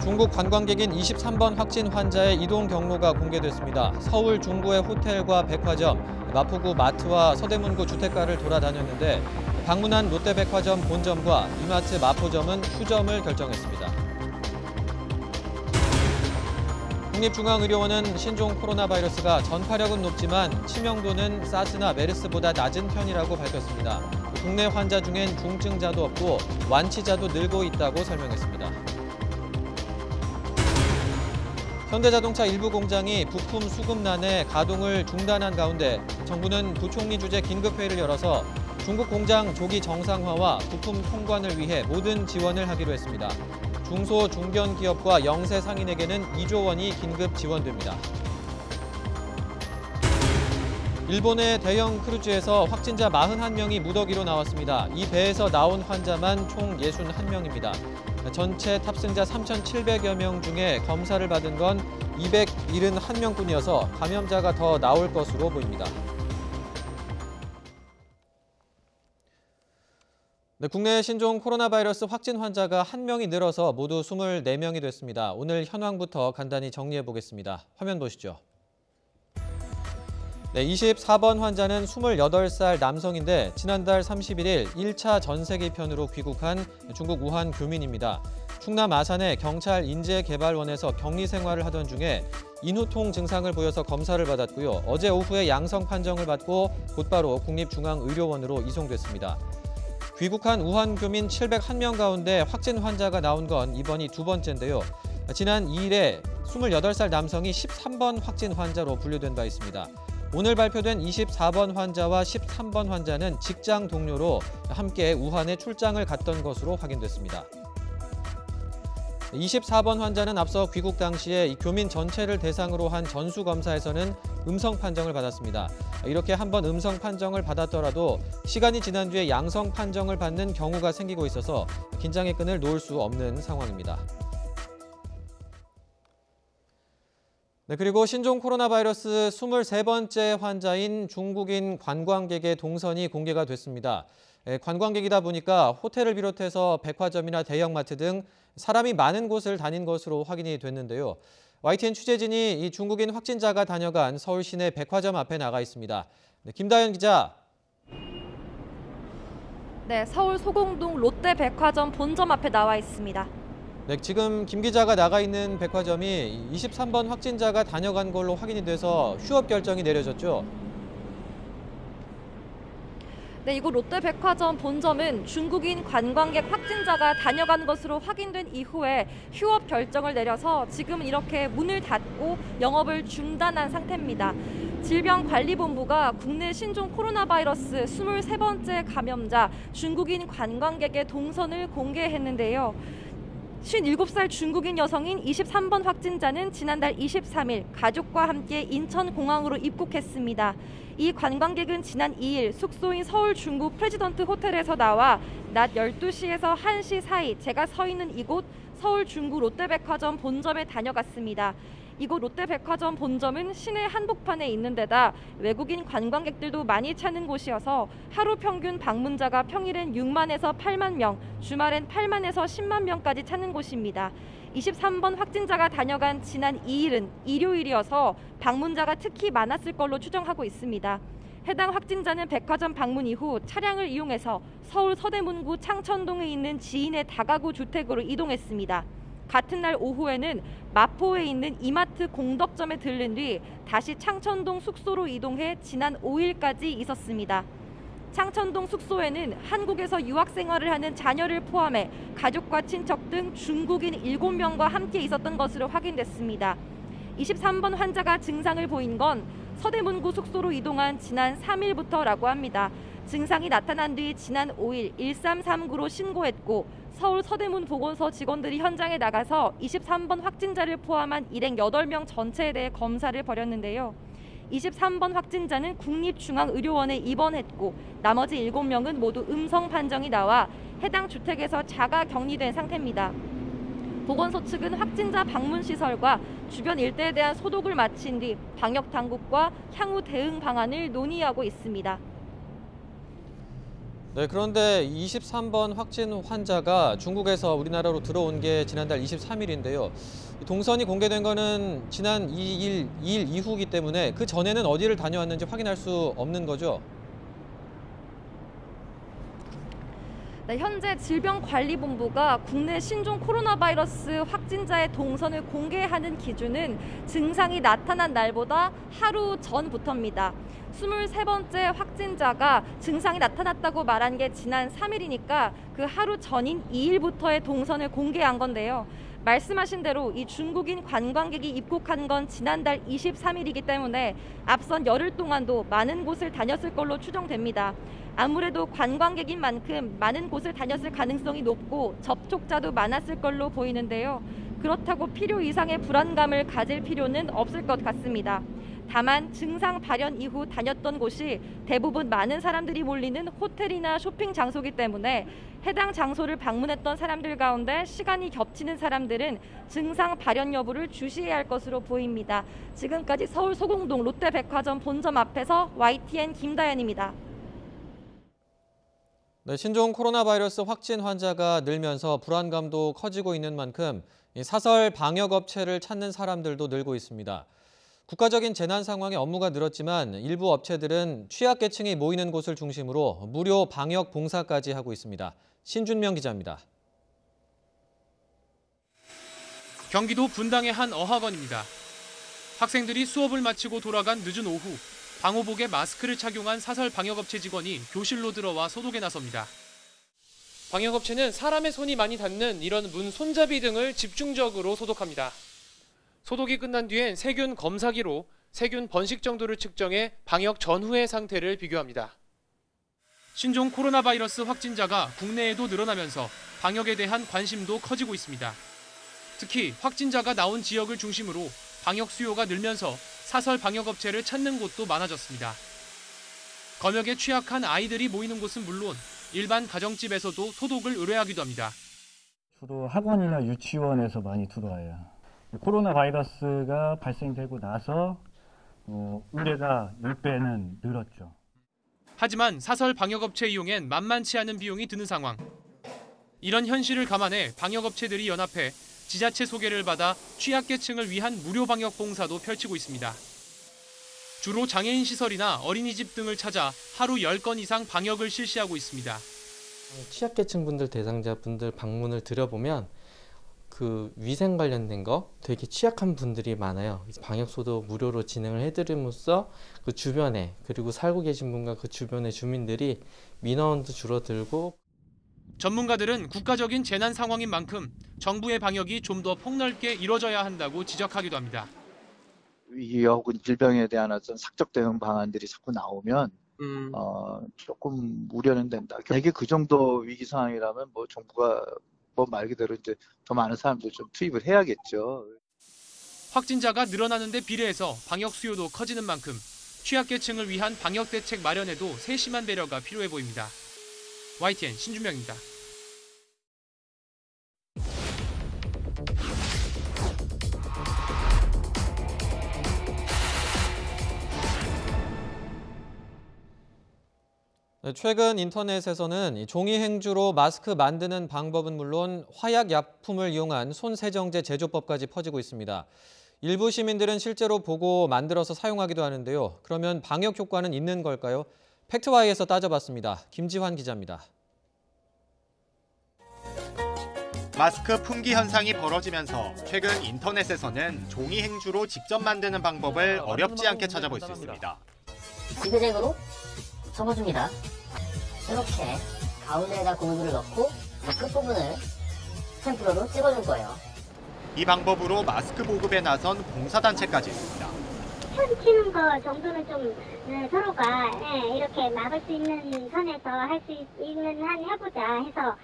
중국 관광객인 23번 확진 환자의 이동 경로가 공개됐습니다. 서울 중구의 호텔과 백화점, 마포구 마트와 서대문구 주택가를 돌아다녔는데 방문한 롯데백화점 본점과 이마트 마포점은 휴점을 결정했습니다. 국립중앙의료원은 신종 코로나 바이러스가 전파력은 높지만 치명도는 사스나 메르스보다 낮은 편이라고 밝혔습니다. 국내 환자 중엔 중증자도 없고 완치자도 늘고 있다고 설명했습니다. 현대자동차 일부 공장이 부품 수급난에 가동을 중단한 가운데 정부는 부총리 주재 긴급회의를 열어서 중국 공장 조기 정상화와 부품 통관을 위해 모든 지원을 하기로 했습니다. 중소 중견 기업과 영세 상인에게는 2조 원이 긴급 지원됩니다. 일본의 대형 크루즈에서 확진자 41명이 무더기로 나왔습니다. 이 배에서 나온 환자만 총 61명입니다. 전체 탑승자 3,700여 명 중에 검사를 받은 건 271명뿐이어서 감염자가 더 나올 것으로 보입니다. 네, 국내 신종 코로나 바이러스 확진 환자가 1명이 늘어서 모두 24명이 됐습니다. 오늘 현황부터 간단히 정리해 보겠습니다. 화면 보시죠. 네, 24번 환자는 28살 남성인데 지난달 31일 1차 전세기편으로 귀국한 중국 우한 교민입니다. 충남 아산의 경찰 인재개발원에서 격리 생활을 하던 중에 인후통 증상을 보여서 검사를 받았고요. 어제 오후에 양성 판정을 받고 곧바로 국립중앙의료원으로 이송됐습니다. 귀국한 우한 교민 701명 가운데 확진 환자가 나온 건 이번이 두 번째인데요. 지난 2일에 28살 남성이 13번 확진 환자로 분류된 바 있습니다. 오늘 발표된 24번 환자와 13번 환자는 직장 동료로 함께 우한에 출장을 갔던 것으로 확인됐습니다. 24번 환자는 앞서 귀국 당시에 이 교민 전체를 대상으로 한 전수검사에서는 음성 판정을 받았습니다. 이렇게 한번 음성 판정을 받았더라도 시간이 지난 뒤에 양성 판정을 받는 경우가 생기고 있어서 긴장의 끈을 놓을 수 없는 상황입니다. 네, 그리고 신종 코로나 바이러스 23번째 환자인 중국인 관광객의 동선이 공개가 됐습니다. 관광객이다 보니까 호텔을 비롯해서 백화점이나 대형마트 등 사람이 많은 곳을 다닌 것으로 확인이 됐는데요. YTN 취재진이 이 중국인 확진자가 다녀간 서울 시내 백화점 앞에 나가 있습니다. 네, 김다현 기자. 네, 서울 소공동 롯데백화점 본점 앞에 나와 있습니다. 네, 지금 김 기자가 나가 있는 백화점이 23번 확진자가 다녀간 걸로 확인이 돼서 휴업 결정이 내려졌죠. 네, 이곳 롯데백화점 본점은 중국인 관광객 확진자가 다녀간 것으로 확인된 이후에 휴업 결정을 내려서 지금은 이렇게 문을 닫고 영업을 중단한 상태입니다. 질병관리본부가 국내 신종 코로나 바이러스 23번째 감염자 중국인 관광객의 동선을 공개했는데요. 57살 중국인 여성인 23번 확진자는 지난달 23일 가족과 함께 인천공항으로 입국했습니다. 이 관광객은 지난 2일 숙소인 서울 중구 프레지던트 호텔에서 나와 낮 12시에서 1시 사이 제가 서 있는 이곳 서울 중구 롯데백화점 본점에 다녀갔습니다. 이곳 롯데백화점 본점은 시내 한복판에 있는 데다 외국인 관광객들도 많이 찾는 곳이어서 하루 평균 방문자가 평일엔 6만에서 8만 명, 주말엔 8만에서 10만 명까지 찾는 곳입니다. 23번 확진자가 다녀간 지난 2일은 일요일이어서 방문자가 특히 많았을 걸로 추정하고 있습니다. 해당 확진자는 백화점 방문 이후 차량을 이용해서 서울 서대문구 창천동에 있는 지인의 다가구 주택으로 이동했습니다. 같은 날 오후에는 마포에 있는 이마트 공덕점에 들른 뒤 다시 창천동 숙소로 이동해 지난 5일까지 있었습니다. 창천동 숙소에는 한국에서 유학 생활을 하는 자녀를 포함해 가족과 친척 등 중국인 7명과 함께 있었던 것으로 확인됐습니다. 23번 환자가 증상을 보인 건 서대문구 숙소로 이동한 지난 3일부터라고 합니다. 증상이 나타난 뒤 지난 5일 1339로 신고했고 서울 서대문 보건소 직원들이 현장에 나가서 23번 확진자를 포함한 일행 8명 전체에 대해 검사를 벌였는데요. 23번 확진자는 국립중앙의료원에 입원했고 나머지 7명은 모두 음성 판정이 나와 해당 주택에서 자가 격리된 상태입니다. 보건소 측은 확진자 방문 시설과 주변 일대에 대한 소독을 마친 뒤 방역 당국과 향후 대응 방안을 논의하고 있습니다. 네, 그런데 23번 확진 환자가 중국에서 우리나라로 들어온 게 지난달 23일인데요. 동선이 공개된 거는 지난 2일 이후이기 때문에 그 전에는 어디를 다녀왔는지 확인할 수 없는 거죠? 네, 현재 질병관리본부가 국내 신종 코로나 바이러스 확진자의 동선을 공개하는 기준은 증상이 나타난 날보다 하루 전부터입니다. 23번째 확진자가 증상이 나타났다고 말한 게 지난 3일이니까 그 하루 전인 2일부터의 동선을 공개한 건데요. 말씀하신 대로 이 중국인 관광객이 입국한 건 지난달 23일이기 때문에 앞선 열흘 동안도 많은 곳을 다녔을 걸로 추정됩니다. 아무래도 관광객인 만큼 많은 곳을 다녔을 가능성이 높고 접촉자도 많았을 걸로 보이는데요. 그렇다고 필요 이상의 불안감을 가질 필요는 없을 것 같습니다. 다만 증상 발현 이후 다녔던 곳이 대부분 많은 사람들이 몰리는 호텔이나 쇼핑 장소이기 때문에 해당 장소를 방문했던 사람들 가운데 시간이 겹치는 사람들은 증상 발현 여부를 주시해야 할 것으로 보입니다. 지금까지 서울 소공동 롯데백화점 본점 앞에서 YTN 김다연입니다. 네, 신종 코로나 바이러스 확진 환자가 늘면서 불안감도 커지고 있는 만큼 사설 방역업체를 찾는 사람들도 늘고 있습니다. 국가적인 재난 상황에 업무가 늘었지만 일부 업체들은 취약계층이 모이는 곳을 중심으로 무료 방역 봉사까지 하고 있습니다. 신준명 기자입니다. 경기도 분당의 한 어학원입니다. 학생들이 수업을 마치고 돌아간 늦은 오후, 방호복에 마스크를 착용한 사설 방역업체 직원이 교실로 들어와 소독에 나섭니다. 방역업체는 사람의 손이 많이 닿는 이런 문 손잡이 등을 집중적으로 소독합니다. 소독이 끝난 뒤엔 세균 검사기로 세균 번식 정도를 측정해 방역 전후의 상태를 비교합니다. 신종 코로나 바이러스 확진자가 국내에도 늘어나면서 방역에 대한 관심도 커지고 있습니다. 특히 확진자가 나온 지역을 중심으로 방역 수요가 늘면서 사설 방역업체를 찾는 곳도 많아졌습니다. 검역에 취약한 아이들이 모이는 곳은 물론 일반 가정집에서도 소독을 의뢰하기도 합니다. 주로 학원이나 유치원에서 많이 들어와요. 코로나 바이러스가 발생되고 나서 의뢰가 10배는 늘었죠. 하지만 사설 방역업체 이용엔 만만치 않은 비용이 드는 상황. 이런 현실을 감안해 방역업체들이 연합해 지자체 소개를 받아 취약계층을 위한 무료 방역 봉사도 펼치고 있습니다. 주로 장애인 시설이나 어린이집 등을 찾아 하루 10건 이상 방역을 실시하고 있습니다. 취약계층 분들 대상자분들 방문을 드려보면 그 위생 관련된 거 되게 취약한 분들이 많아요. 방역소도 무료로 진행을 해드림으로써 그 주변에 그리고 살고 계신 분과 그 주변의 주민들이 민원도 줄어들고. 전문가들은 국가적인 재난 상황인 만큼 정부의 방역이 좀 더 폭넓게 이뤄져야 한다고 지적하기도 합니다. 위기와 혹은 질병에 대한 어떤 사적 대응 방안들이 자꾸 나오면 조금 우려는 된다. 만약에 그 정도 위기 상황이라면 뭐 정부가 뭐 말 그대로 이제 더 많은 사람들 좀 투입을 해야겠죠. 확진자가 늘어나는 데 비례해서 방역 수요도 커지는 만큼 취약계층을 위한 방역 대책 마련에도 세심한 배려가 필요해 보입니다. YTN 신준명입니다. 최근 인터넷에서는 종이 행주로 마스크 만드는 방법은 물론 화약 약품을 이용한 손세정제 제조법까지 퍼지고 있습니다. 일부 시민들은 실제로 보고 만들어서 사용하기도 하는데요. 그러면 방역 효과는 있는 걸까요? 팩트와이에서 따져봤습니다. 김지환 기자입니다. 마스크 품귀 현상이 벌어지면서 최근 인터넷에서는 종이 행주로 직접 만드는 방법을 어렵지 않게 찾아볼 수 있습니다. 지그재그로 접어줍니다. 이렇게 가운데에다 고무줄을 넣고 끝부분을 스탬프로 찍어줄 거예요. 이 방법으로 마스크 보급에 나선 봉사단체까지 있습니다. 펴치는 거 정도는 좀 서로가 이렇게 막을 수 있는 선에서 할 수 있는 한 해보자 해서.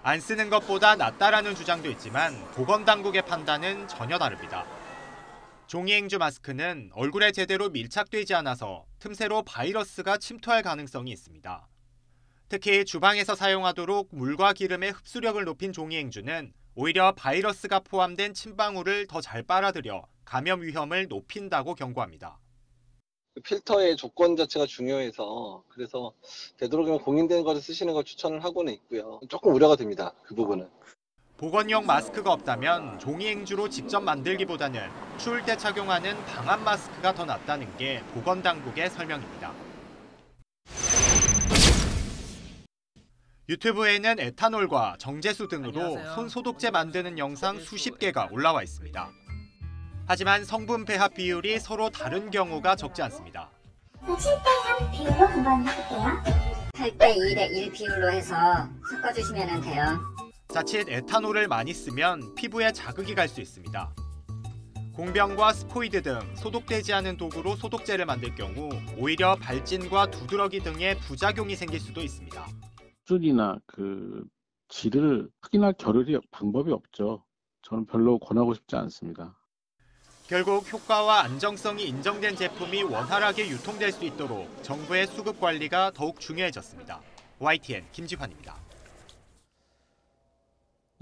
안 쓰는 것보다 낫다라는 주장도 있지만 보건당국의 판단은 전혀 다릅니다. 종이행주 마스크는 얼굴에 제대로 밀착되지 않아서 틈새로 바이러스가 침투할 가능성이 있습니다. 특히 주방에서 사용하도록 물과 기름의 흡수력을 높인 종이행주는 오히려 바이러스가 포함된 침방울을 더 잘 빨아들여 감염 위험을 높인다고 경고합니다. 필터의 조건 자체가 중요해서 그래서 되도록이면 공인된 것을 쓰시는 걸 추천을 하고는 있고요. 조금 우려가 됩니다. 그 부분은. 보건용 마스크가 없다면 종이행주로 직접 만들기보다는 추울 때 착용하는 방한 마스크가 더 낫다는 게 보건당국의 설명입니다. 유튜브에는 에탄올과 정제수 등으로 손소독제 만드는 영상 수십 개가 올라와 있습니다. 하지만 성분 배합 비율이 서로 다른 경우가 적지 않습니다. 7대3 비율로 한번 해볼게요. 8대2대 1 비율로 해서 섞어주시면 돼요. 자칫 에탄올을 많이 쓰면 피부에 자극이 갈 수 있습니다. 공병과 스포이드 등 소독되지 않은 도구로 소독제를 만들 경우 오히려 발진과 두드러기 등의 부작용이 생길 수도 있습니다. 수준이나 그 질을 확인할 겨를이 방법이 없죠. 저는 별로 권하고 싶지 않습니다. 결국 효과와 안정성이 인정된 제품이 원활하게 유통될 수 있도록 정부의 수급 관리가 더욱 중요해졌습니다. YTN 김지환입니다.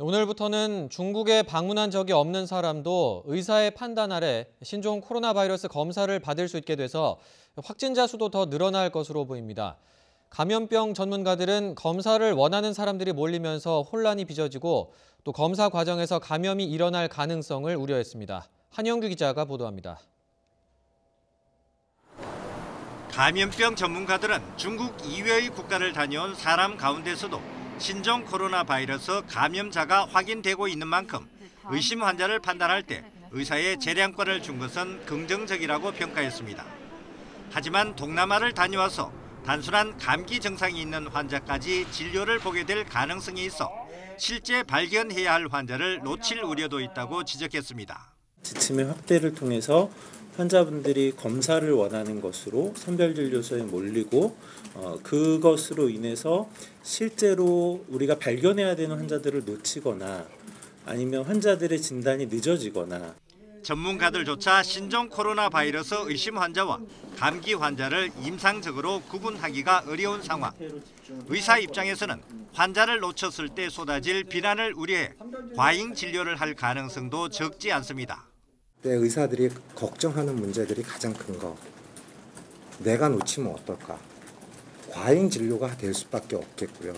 오늘부터는 중국에 방문한 적이 없는 사람도 의사의 판단 아래 신종 코로나 바이러스 검사를 받을 수 있게 돼서 확진자 수도 더 늘어날 것으로 보입니다. 감염병 전문가들은 검사를 원하는 사람들이 몰리면서 혼란이 빚어지고 또 검사 과정에서 감염이 일어날 가능성을 우려했습니다. 한영규 기자가 보도합니다. 감염병 전문가들은 중국 이외의 국가를 다녀온 사람 가운데서도 신종 코로나 바이러스 감염자가 확인되고 있는 만큼 의심 환자를 판단할 때 의사의 재량권을 준 것은 긍정적이라고 평가했습니다. 하지만 동남아를 다녀와서 단순한 감기 증상이 있는 환자까지 진료를 보게 될 가능성이 있어 실제 발견해야 할 환자를 놓칠 우려도 있다고 지적했습니다. 지침의 확대를 통해서 환자분들이 검사를 원하는 것으로 선별진료소에 몰리고 그것으로 인해서 실제로 우리가 발견해야 되는 환자들을 놓치거나 아니면 환자들의 진단이 늦어지거나 전문가들조차 신종 코로나 바이러스 의심 환자와 감기 환자를 임상적으로 구분하기가 어려운 상황. 의사 입장에서는 환자를 놓쳤을 때 쏟아질 비난을 우려해 과잉 진료를 할 가능성도 적지 않습니다. 의사들이 걱정하는 문제들이 가장 큰 거. 내가 놓치면 어떨까? 과잉 진료가 될 수밖에 없겠고요.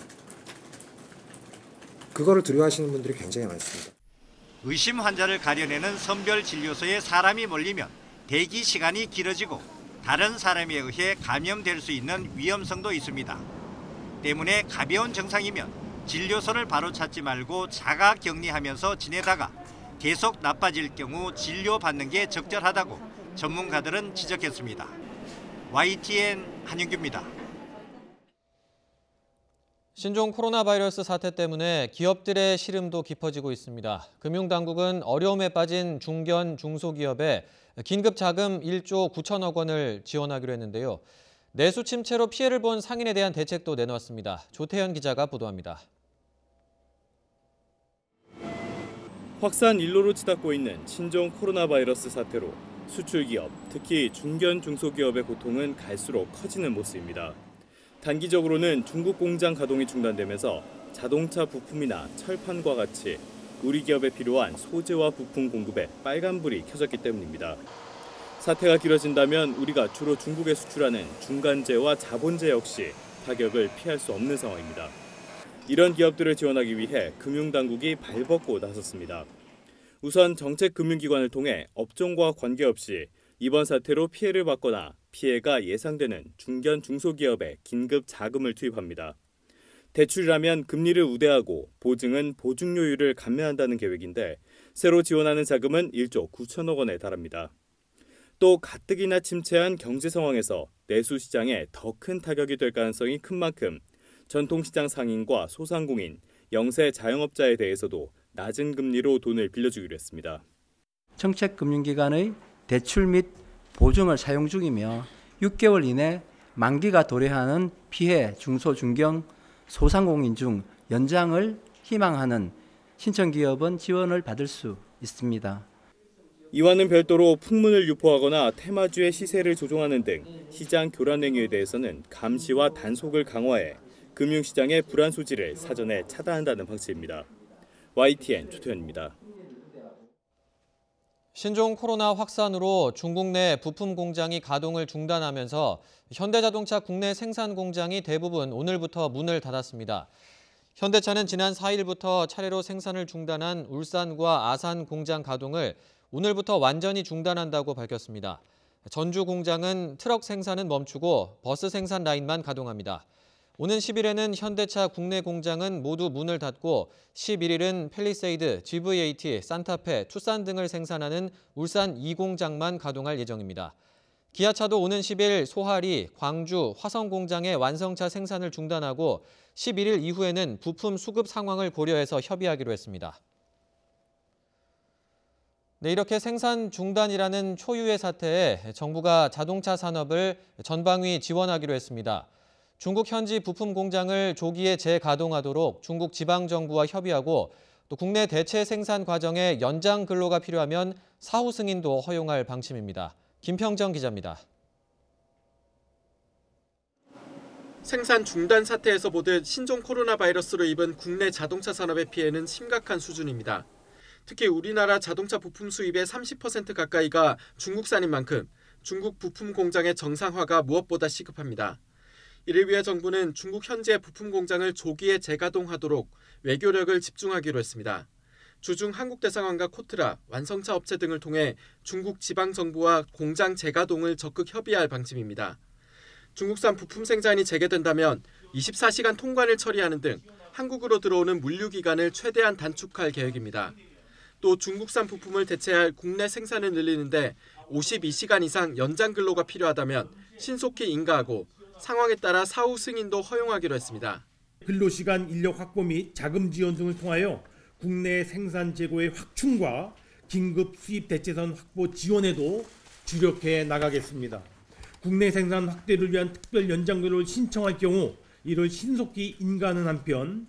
그거를 두려워하시는 분들이 굉장히 많습니다. 의심 환자를 가려내는 선별 진료소에 사람이 몰리면 대기 시간이 길어지고 다른 사람에 의해 감염될 수 있는 위험성도 있습니다. 때문에 가벼운 증상이면 진료소를 바로 찾지 말고 자가 격리하면서 지내다가 계속 나빠질 경우 진료받는 게 적절하다고 전문가들은 지적했습니다. YTN 한윤규입니다. 신종 코로나 바이러스 사태 때문에 기업들의 시름도 깊어지고 있습니다. 금융당국은 어려움에 빠진 중견, 중소기업에 긴급 자금 1조 9천억 원을 지원하기로 했는데요. 내수 침체로 피해를 본 상인에 대한 대책도 내놓았습니다. 조태현 기자가 보도합니다. 확산 일로로 치닫고 있는 신종 코로나 바이러스 사태로 수출기업, 특히 중견, 중소기업의 고통은 갈수록 커지는 모습입니다. 단기적으로는 중국 공장 가동이 중단되면서 자동차 부품이나 철판과 같이 우리 기업에 필요한 소재와 부품 공급에 빨간불이 켜졌기 때문입니다. 사태가 길어진다면 우리가 주로 중국에 수출하는 중간재와 자본재 역시 타격을 피할 수 없는 상황입니다. 이런 기업들을 지원하기 위해 금융당국이 발벗고 나섰습니다. 우선 정책금융기관을 통해 업종과 관계없이 이번 사태로 피해를 받거나 피해가 예상되는 중견, 중소기업에 긴급 자금을 투입합니다. 대출이라면 금리를 우대하고 보증은 보증료율을 감면한다는 계획인데 새로 지원하는 자금은 1조 9천억 원에 달합니다. 또 가뜩이나 침체한 경제 상황에서 내수 시장에 더 큰 타격이 될 가능성이 큰 만큼 전통시장 상인과 소상공인, 영세 자영업자에 대해서도 낮은 금리로 돈을 빌려주기로 했습니다. 정책금융기관의 대출 및 보증을 사용 중이며 6개월 이내 만기가 도래하는 피해 중소, 중견, 소상공인 중 연장을 희망하는 신청기업은 지원을 받을 수 있습니다. 이와는 별도로 풍문을 유포하거나 테마주의 시세를 조종하는 등 시장 교란 행위에 대해서는 감시와 단속을 강화해 금융시장의 불안 소지를 사전에 차단한다는 방침입니다. YTN 조태현입니다. 신종 코로나 확산으로 중국 내 부품 공장이 가동을 중단하면서 현대자동차 국내 생산 공장이 대부분 오늘부터 문을 닫았습니다. 현대차는 지난 4일부터 차례로 생산을 중단한 울산과 아산 공장 가동을 오늘부터 완전히 중단한다고 밝혔습니다. 전주 공장은 트럭 생산은 멈추고 버스 생산 라인만 가동합니다. 오는 10일에는 현대차 국내 공장은 모두 문을 닫고 11일은 팰리세이드, GV80, 산타페, 투싼 등을 생산하는 울산 2공장만 가동할 예정입니다. 기아차도 오는 10일 소하리, 광주, 화성 공장의 완성차 생산을 중단하고 11일 이후에는 부품 수급 상황을 고려해서 협의하기로 했습니다. 네, 이렇게 생산 중단이라는 초유의 사태에 정부가 자동차 산업을 전방위 지원하기로 했습니다. 중국 현지 부품 공장을 조기에 재가동하도록 중국 지방정부와 협의하고 또 국내 대체 생산 과정에 연장 근로가 필요하면 사후 승인도 허용할 방침입니다. 김평정 기자입니다. 생산 중단 사태에서 보듯 신종 코로나 바이러스로 입은 국내 자동차 산업의 피해는 심각한 수준입니다. 특히 우리나라 자동차 부품 수입의 30% 가까이가 중국산인 만큼 중국 부품 공장의 정상화가 무엇보다 시급합니다. 이를 위해 정부는 중국 현지의 부품 공장을 조기에 재가동하도록 외교력을 집중하기로 했습니다. 주중 한국대상황과 코트라, 완성차 업체 등을 통해 중국 지방정부와 공장 재가동을 적극 협의할 방침입니다. 중국산 부품 생산이 재개된다면 24시간 통관을 처리하는 등 한국으로 들어오는 물류 기간을 최대한 단축할 계획입니다. 또 중국산 부품을 대체할 국내 생산을 늘리는데 52시간 이상 연장 근로가 필요하다면 신속히 인가하고 상황에 따라 사후 승인도 허용하기로 했습니다. 근로시간 인력 확보 및 자금 지원 등을 통하여 국내 생산 재고의 확충과 긴급 수입 대체선 확보 지원에도 주력해 나가겠습니다. 국내 생산 확대를 위한 특별 연장근로를 신청할 경우 이를 신속히 인가하는 한편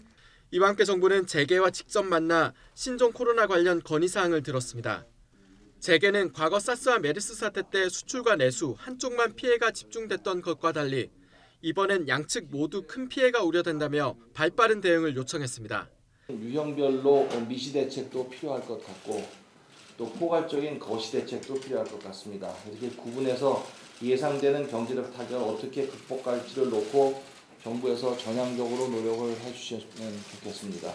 이와 함께 정부는 재계와 직접 만나 신종 코로나 관련 건의사항을 들었습니다. 재계는 과거 사스와 메르스 사태 때 수출과 내수 한쪽만 피해가 집중됐던 것과 달리 이번엔 양측 모두 큰 피해가 우려된다며 발빠른 대응을 요청했습니다. 유형별로 미시 대책도 필요할 것 같고 또 포괄적인 거시 대책도 필요할 것 같습니다. 이렇게 구분해서 예상되는 경제적 타격을 어떻게 극복할지를 놓고 정부에서 전향적으로 노력을 해주셨으면 좋겠습니다.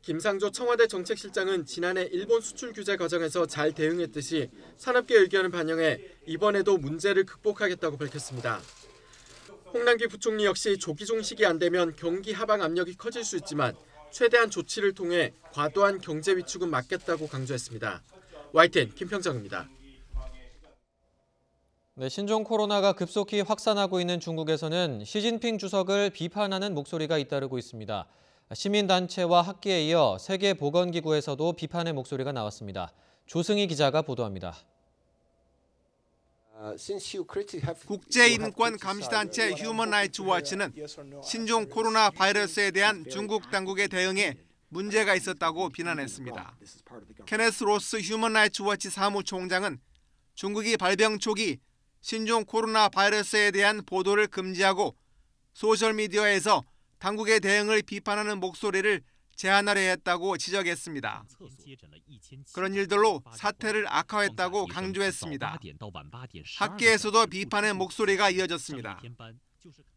김상조 청와대 정책실장은 지난해 일본 수출 규제 과정에서 잘 대응했듯이 산업계 의견을 반영해 이번에도 문제를 극복하겠다고 밝혔습니다. 홍남기 부총리 역시 조기 종식이 안 되면 경기 하방 압력이 커질 수 있지만 최대한 조치를 통해 과도한 경제 위축은 막겠다고 강조했습니다. YTN 김평정입니다. 네, 신종 코로나가 급속히 확산하고 있는 중국에서는 시진핑 주석을 비판하는 목소리가 잇따르고 있습니다. 시민단체와 학계에 이어 세계보건기구에서도 비판의 목소리가 나왔습니다. 조승희 기자가 보도합니다. 국제인권감시단체 휴먼 라이츠 워치는 신종 코로나 바이러스에 대한 중국 당국의 대응에 문제가 있었다고 비난했습니다. 케네스 로스 휴먼 라이츠 워치 사무총장은 중국이 발병 초기 신종 코로나 바이러스에 대한 보도를 금지하고 소셜미디어에서 당국의 대응을 비판하는 목소리를 제한하려 했다고 지적했습니다. 그런 일들로 사태를 악화했다고 강조했습니다. 학계에서도 비판의 목소리가 이어졌습니다.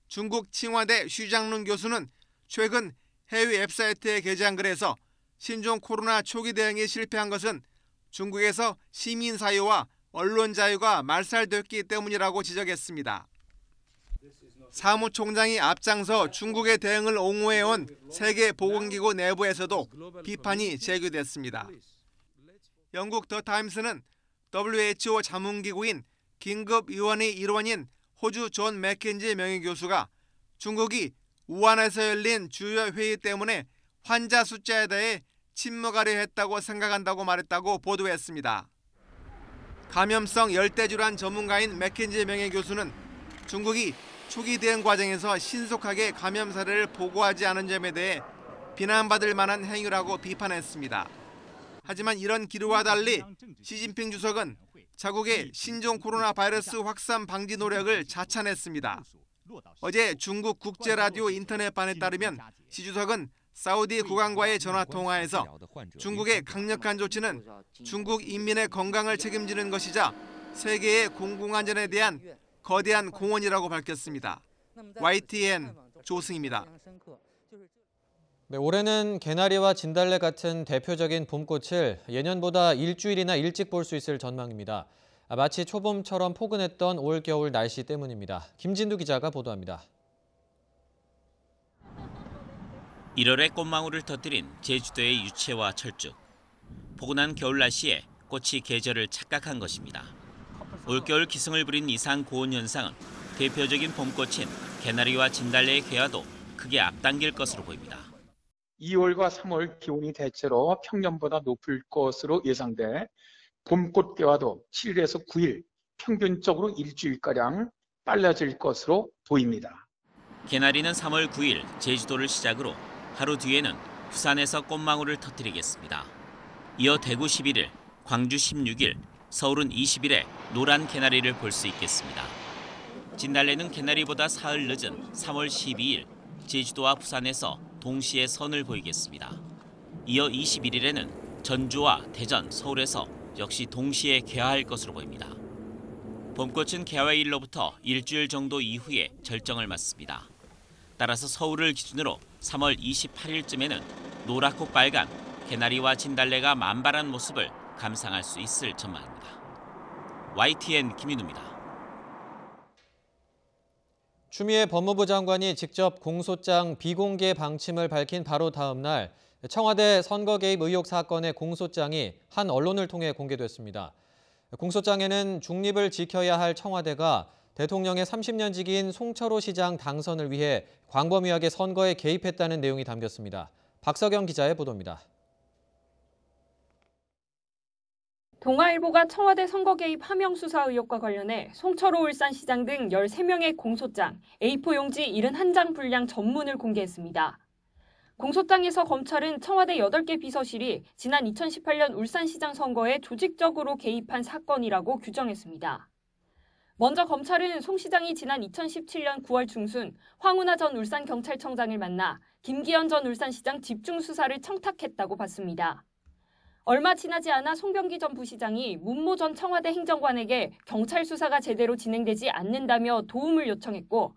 중국 칭화대 슈장룬 교수는 최근 해외 웹사이트에 게재한 글에서 신종 코로나 초기 대응이 실패한 것은 중국에서 시민사유와 언론 자유가 말살됐기 때문이라고 지적했습니다. 사무총장이 앞장서 중국의 대응을 옹호해온 세계보건기구 내부에서도 비판이 제기됐습니다. 영국 더 타임스는 WHO 자문기구인 긴급위원회 일원인 호주 존 맥켄지 명예교수가 중국이 우한에서 열린 주요 회의 때문에 환자 숫자에 대해 침묵하려 했다고 생각한다고 말했다고 보도했습니다. 감염성 열대질환 전문가인 맥켄지 명예교수는 중국이 초기 대응 과정에서 신속하게 감염 사례를 보고하지 않은 점에 대해 비난받을 만한 행위라고 비판했습니다. 하지만 이런 기류와 달리 시진핑 주석은 자국의 신종 코로나 바이러스 확산 방지 노력을 자찬했습니다. 어제 중국 국제라디오 인터넷반에 따르면 시 주석은 사우디 국왕과의 전화통화에서 중국의 강력한 조치는 중국 인민의 건강을 책임지는 것이자 세계의 공공안전에 대한 거대한 공헌이라고 밝혔습니다. YTN 조승입니다. 네, 올해는 개나리와 진달래 같은 대표적인 봄꽃을 예년보다 일주일이나 일찍 볼 수 있을 전망입니다. 마치 초봄처럼 포근했던 올-겨울 날씨 때문입니다. 김진두 기자가 보도합니다. 1월에 꽃망울을 터뜨린 제주도의 유채와 철쭉. 포근한 겨울 날씨에 꽃이 계절을 착각한 것입니다. 올겨울 기승을 부린 이상 고온 현상은 대표적인 봄꽃인 개나리와 진달래의 개화도 크게 앞당길 것으로 보입니다. 2월과 3월 기온이 대체로 평년보다 높을 것으로 예상돼 봄꽃 개화도 7일에서 9일, 평균적으로 일주일가량 빨라질 것으로 보입니다. 개나리는 3월 9일 제주도를 시작으로 하루 뒤에는 부산에서 꽃망울을 터뜨리겠습니다. 이어 대구 11일, 광주 16일, 서울은 20일에 노란 개나리를 볼 수 있겠습니다. 진달래는 개나리보다 사흘 늦은 3월 12일 제주도와 부산에서 동시에 선을 보이겠습니다. 이어 21일에는 전주와 대전, 서울에서 역시 동시에 개화할 것으로 보입니다. 봄꽃은 개화일로부터 일주일 정도 이후에 절정을 맞습니다. 따라서 서울을 기준으로 3월 28일쯤에는 노랗고 빨간 개나리와 진달래가 만발한 모습을 감상할 수 있을 전망입니다. YTN 김윤우입니다. 추미애 법무부 장관이 직접 공소장 비공개 방침을 밝힌 바로 다음 날 청와대 선거 개입 의혹 사건의 공소장이 한 언론을 통해 공개됐습니다. 공소장에는 중립을 지켜야 할 청와대가 대통령의 30년 지기인 송철호 시장 당선을 위해 광범위하게 선거에 개입했다는 내용이 담겼습니다. 박석영 기자의 보도입니다. 동아일보가 청와대 선거 개입 하명 수사 의혹과 관련해 송철호 울산시장 등 13명의 공소장, A4 용지 71장 분량 전문을 공개했습니다. 공소장에서 검찰은 청와대 8개 비서실이 지난 2018년 울산시장 선거에 조직적으로 개입한 사건이라고 규정했습니다. 먼저 검찰은 송 시장이 지난 2017년 9월 중순 황운하 전 울산경찰청장을 만나 김기현 전 울산시장 집중수사를 청탁했다고 봤습니다. 얼마 지나지 않아 송병기 전 부시장이 문모 전 청와대 행정관에게 경찰 수사가 제대로 진행되지 않는다며 도움을 요청했고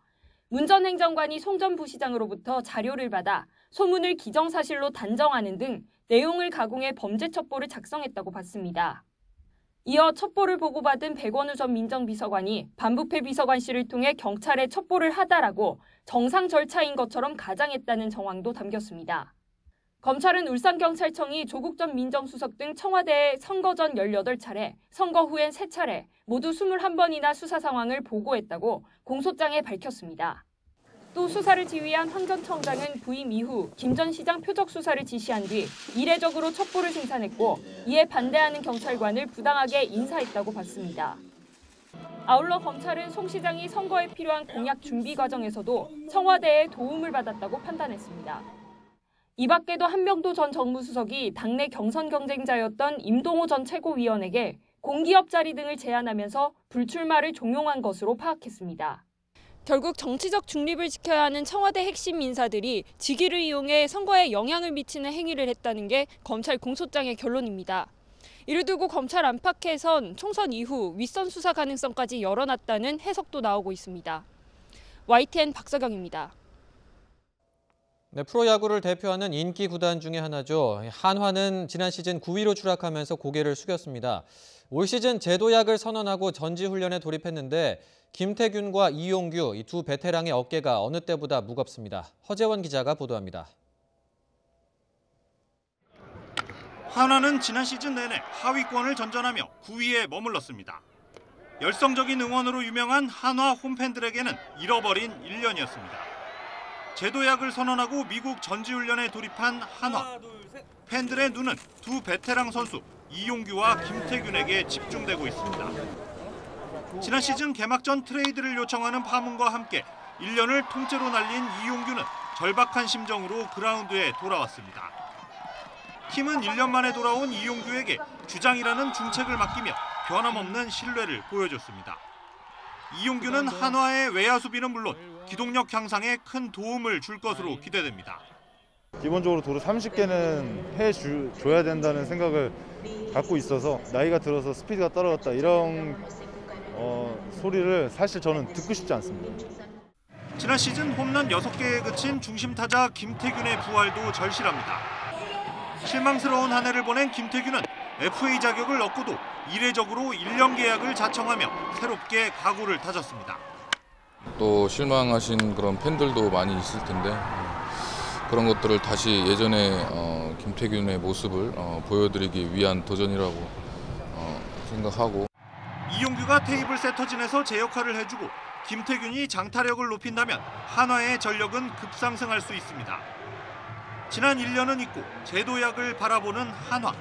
문 전 행정관이 송 전 부시장으로부터 자료를 받아 소문을 기정사실로 단정하는 등 내용을 가공해 범죄 첩보를 작성했다고 봤습니다. 이어 첩보를 보고받은 백원우 전 민정비서관이 반부패 비서관실을 통해 경찰에 첩보를 하다라고 정상 절차인 것처럼 가장했다는 정황도 담겼습니다. 검찰은 울산경찰청이 조국 전 민정수석 등 청와대에 선거 전 18차례, 선거 후엔 3차례, 모두 21번이나 수사 상황을 보고했다고 공소장에 밝혔습니다. 또 수사를 지휘한 황 전 청장은 부임 이후 김 전 시장 표적 수사를 지시한 뒤 이례적으로 첩보를 생산했고 이에 반대하는 경찰관을 부당하게 인사했다고 봤습니다. 아울러 검찰은 송 시장이 선거에 필요한 공약 준비 과정에서도 청와대의 도움을 받았다고 판단했습니다. 이 밖에도 한명도 전 정무수석이 당내 경선 경쟁자였던 임동호 전 최고위원에게 공기업 자리 등을 제안하면서 불출마를 종용한 것으로 파악했습니다. 결국 정치적 중립을 지켜야 하는 청와대 핵심 인사들이 직위를 이용해 선거에 영향을 미치는 행위를 했다는 게 검찰 공소장의 결론입니다. 이를 두고 검찰 안팎에선 총선 이후 윗선 수사 가능성까지 열어놨다는 해석도 나오고 있습니다. YTN 박서경입니다. 네, 프로야구를 대표하는 인기 구단 중에 하나죠. 한화는 지난 시즌 9위로 추락하면서 고개를 숙였습니다. 올 시즌 제도약을 선언하고 전지훈련에 돌입했는데 김태균과 이용규 이 두 베테랑의 어깨가 어느 때보다 무겁습니다. 허재원 기자가 보도합니다. 한화는 지난 시즌 내내 하위권을 전전하며 9위에 머물렀습니다. 열성적인 응원으로 유명한 한화 홈팬들에게는 잃어버린 1년이었습니다. 제도약을 선언하고 미국 전지훈련에 돌입한 한화. 팬들의 눈은 두 베테랑 선수 이용규와 김태균에게 집중되고 있습니다. 지난 시즌 개막전 트레이드를 요청하는 파문과 함께 1년을 통째로 날린 이용규는 절박한 심정으로 그라운드에 돌아왔습니다. 팀은 1년 만에 돌아온 이용규에게 주장이라는 중책을 맡기며 변함없는 신뢰를 보여줬습니다. 이용규는 한화의 외야 수비는 물론 기동력 향상에 큰 도움을 줄 것으로 기대됩니다. 기본적으로 도루 30개는 해줘야 된다는 생각을 갖고 있어서 나이가 들어서 스피드가 떨어졌다 이런 소리를 사실 저는 듣고 싶지 않습니다. 지난 시즌 홈런 6개에 그친 중심 타자 김태균의 부활도 절실합니다. 실망스러운 한 해를 보낸 김태균은 FA 자격을 얻고도 이례적으로 1년 계약을 자청하며 새롭게 각오를 다졌습니다. 또 실망하신 그런 팬들도 많이 있을 텐데 그런 것들을 다시 예전의 김태균의 모습을 보여드리기 위한 도전이라고 생각하고 이용규가 테이블 세터진에서 제 역할을 해주고 김태균이 장타력을 높인다면 한화의 전력은 급상승할 수 있습니다. 지난 1년은 잊고 제도약을 바라보는 한화.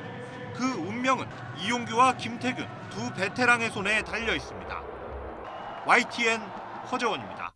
그 운명은 이용규와 김태균 두 베테랑의 손에 달려 있습니다. YTN 허재원입니다.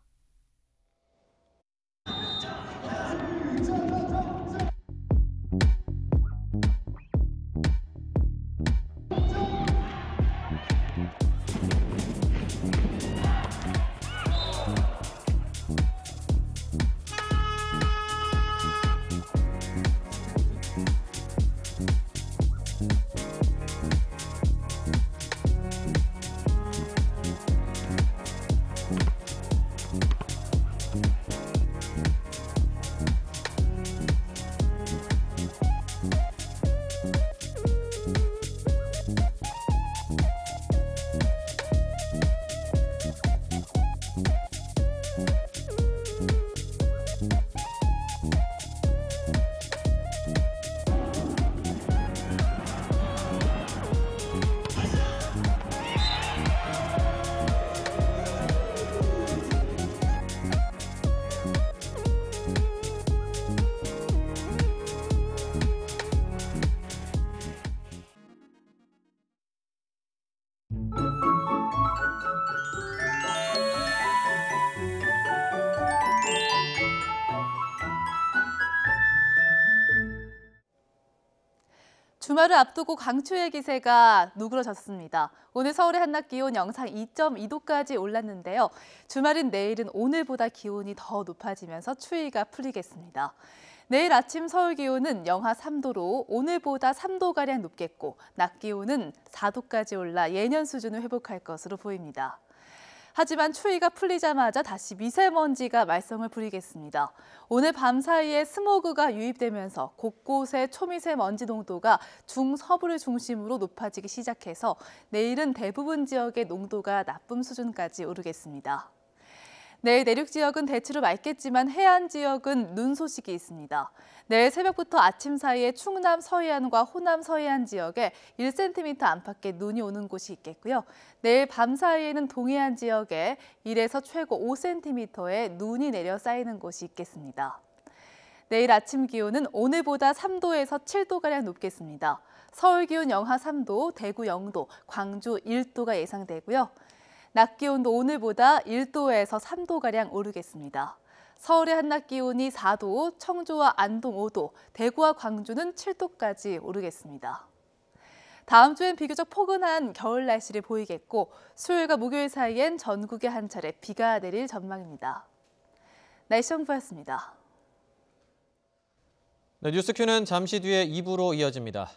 주말을 앞두고 강추위의 기세가 누그러졌습니다. 오늘 서울의 한낮 기온 영상 2.2도까지 올랐는데요. 주말인 내일은 오늘보다 기온이 더 높아지면서 추위가 풀리겠습니다. 내일 아침 서울 기온은 영하 3도로 오늘보다 3도가량 높겠고 낮 기온은 4도까지 올라 예년 수준을 회복할 것으로 보입니다. 하지만 추위가 풀리자마자 다시 미세먼지가 말썽을 부리겠습니다. 오늘 밤 사이에 스모그가 유입되면서 곳곳에 초미세먼지 농도가 중서부를 중심으로 높아지기 시작해서 내일은 대부분 지역의 농도가 나쁨 수준까지 오르겠습니다. 내일 내륙 지역은 대체로 맑겠지만 해안 지역은 눈 소식이 있습니다. 내일 새벽부터 아침 사이에 충남 서해안과 호남 서해안 지역에 1cm 안팎의 눈이 오는 곳이 있겠고요. 내일 밤 사이에는 동해안 지역에 1에서 최고 5cm의 눈이 내려 쌓이는 곳이 있겠습니다. 내일 아침 기온은 오늘보다 3도에서 7도가량 높겠습니다. 서울 기온 영하 3도, 대구 0도, 광주 1도가 예상되고요. 낮 기온도 오늘보다 1도에서 3도가량 오르겠습니다. 서울의 한낮 기온이 4도, 청주와 안동 5도, 대구와 광주는 7도까지 오르겠습니다. 다음 주엔 비교적 포근한 겨울 날씨를 보이겠고 수요일과 목요일 사이엔 전국에 한 차례 비가 내릴 전망입니다. 날씨 정보였습니다. 네, 뉴스큐는 잠시 뒤에 2부로 이어집니다.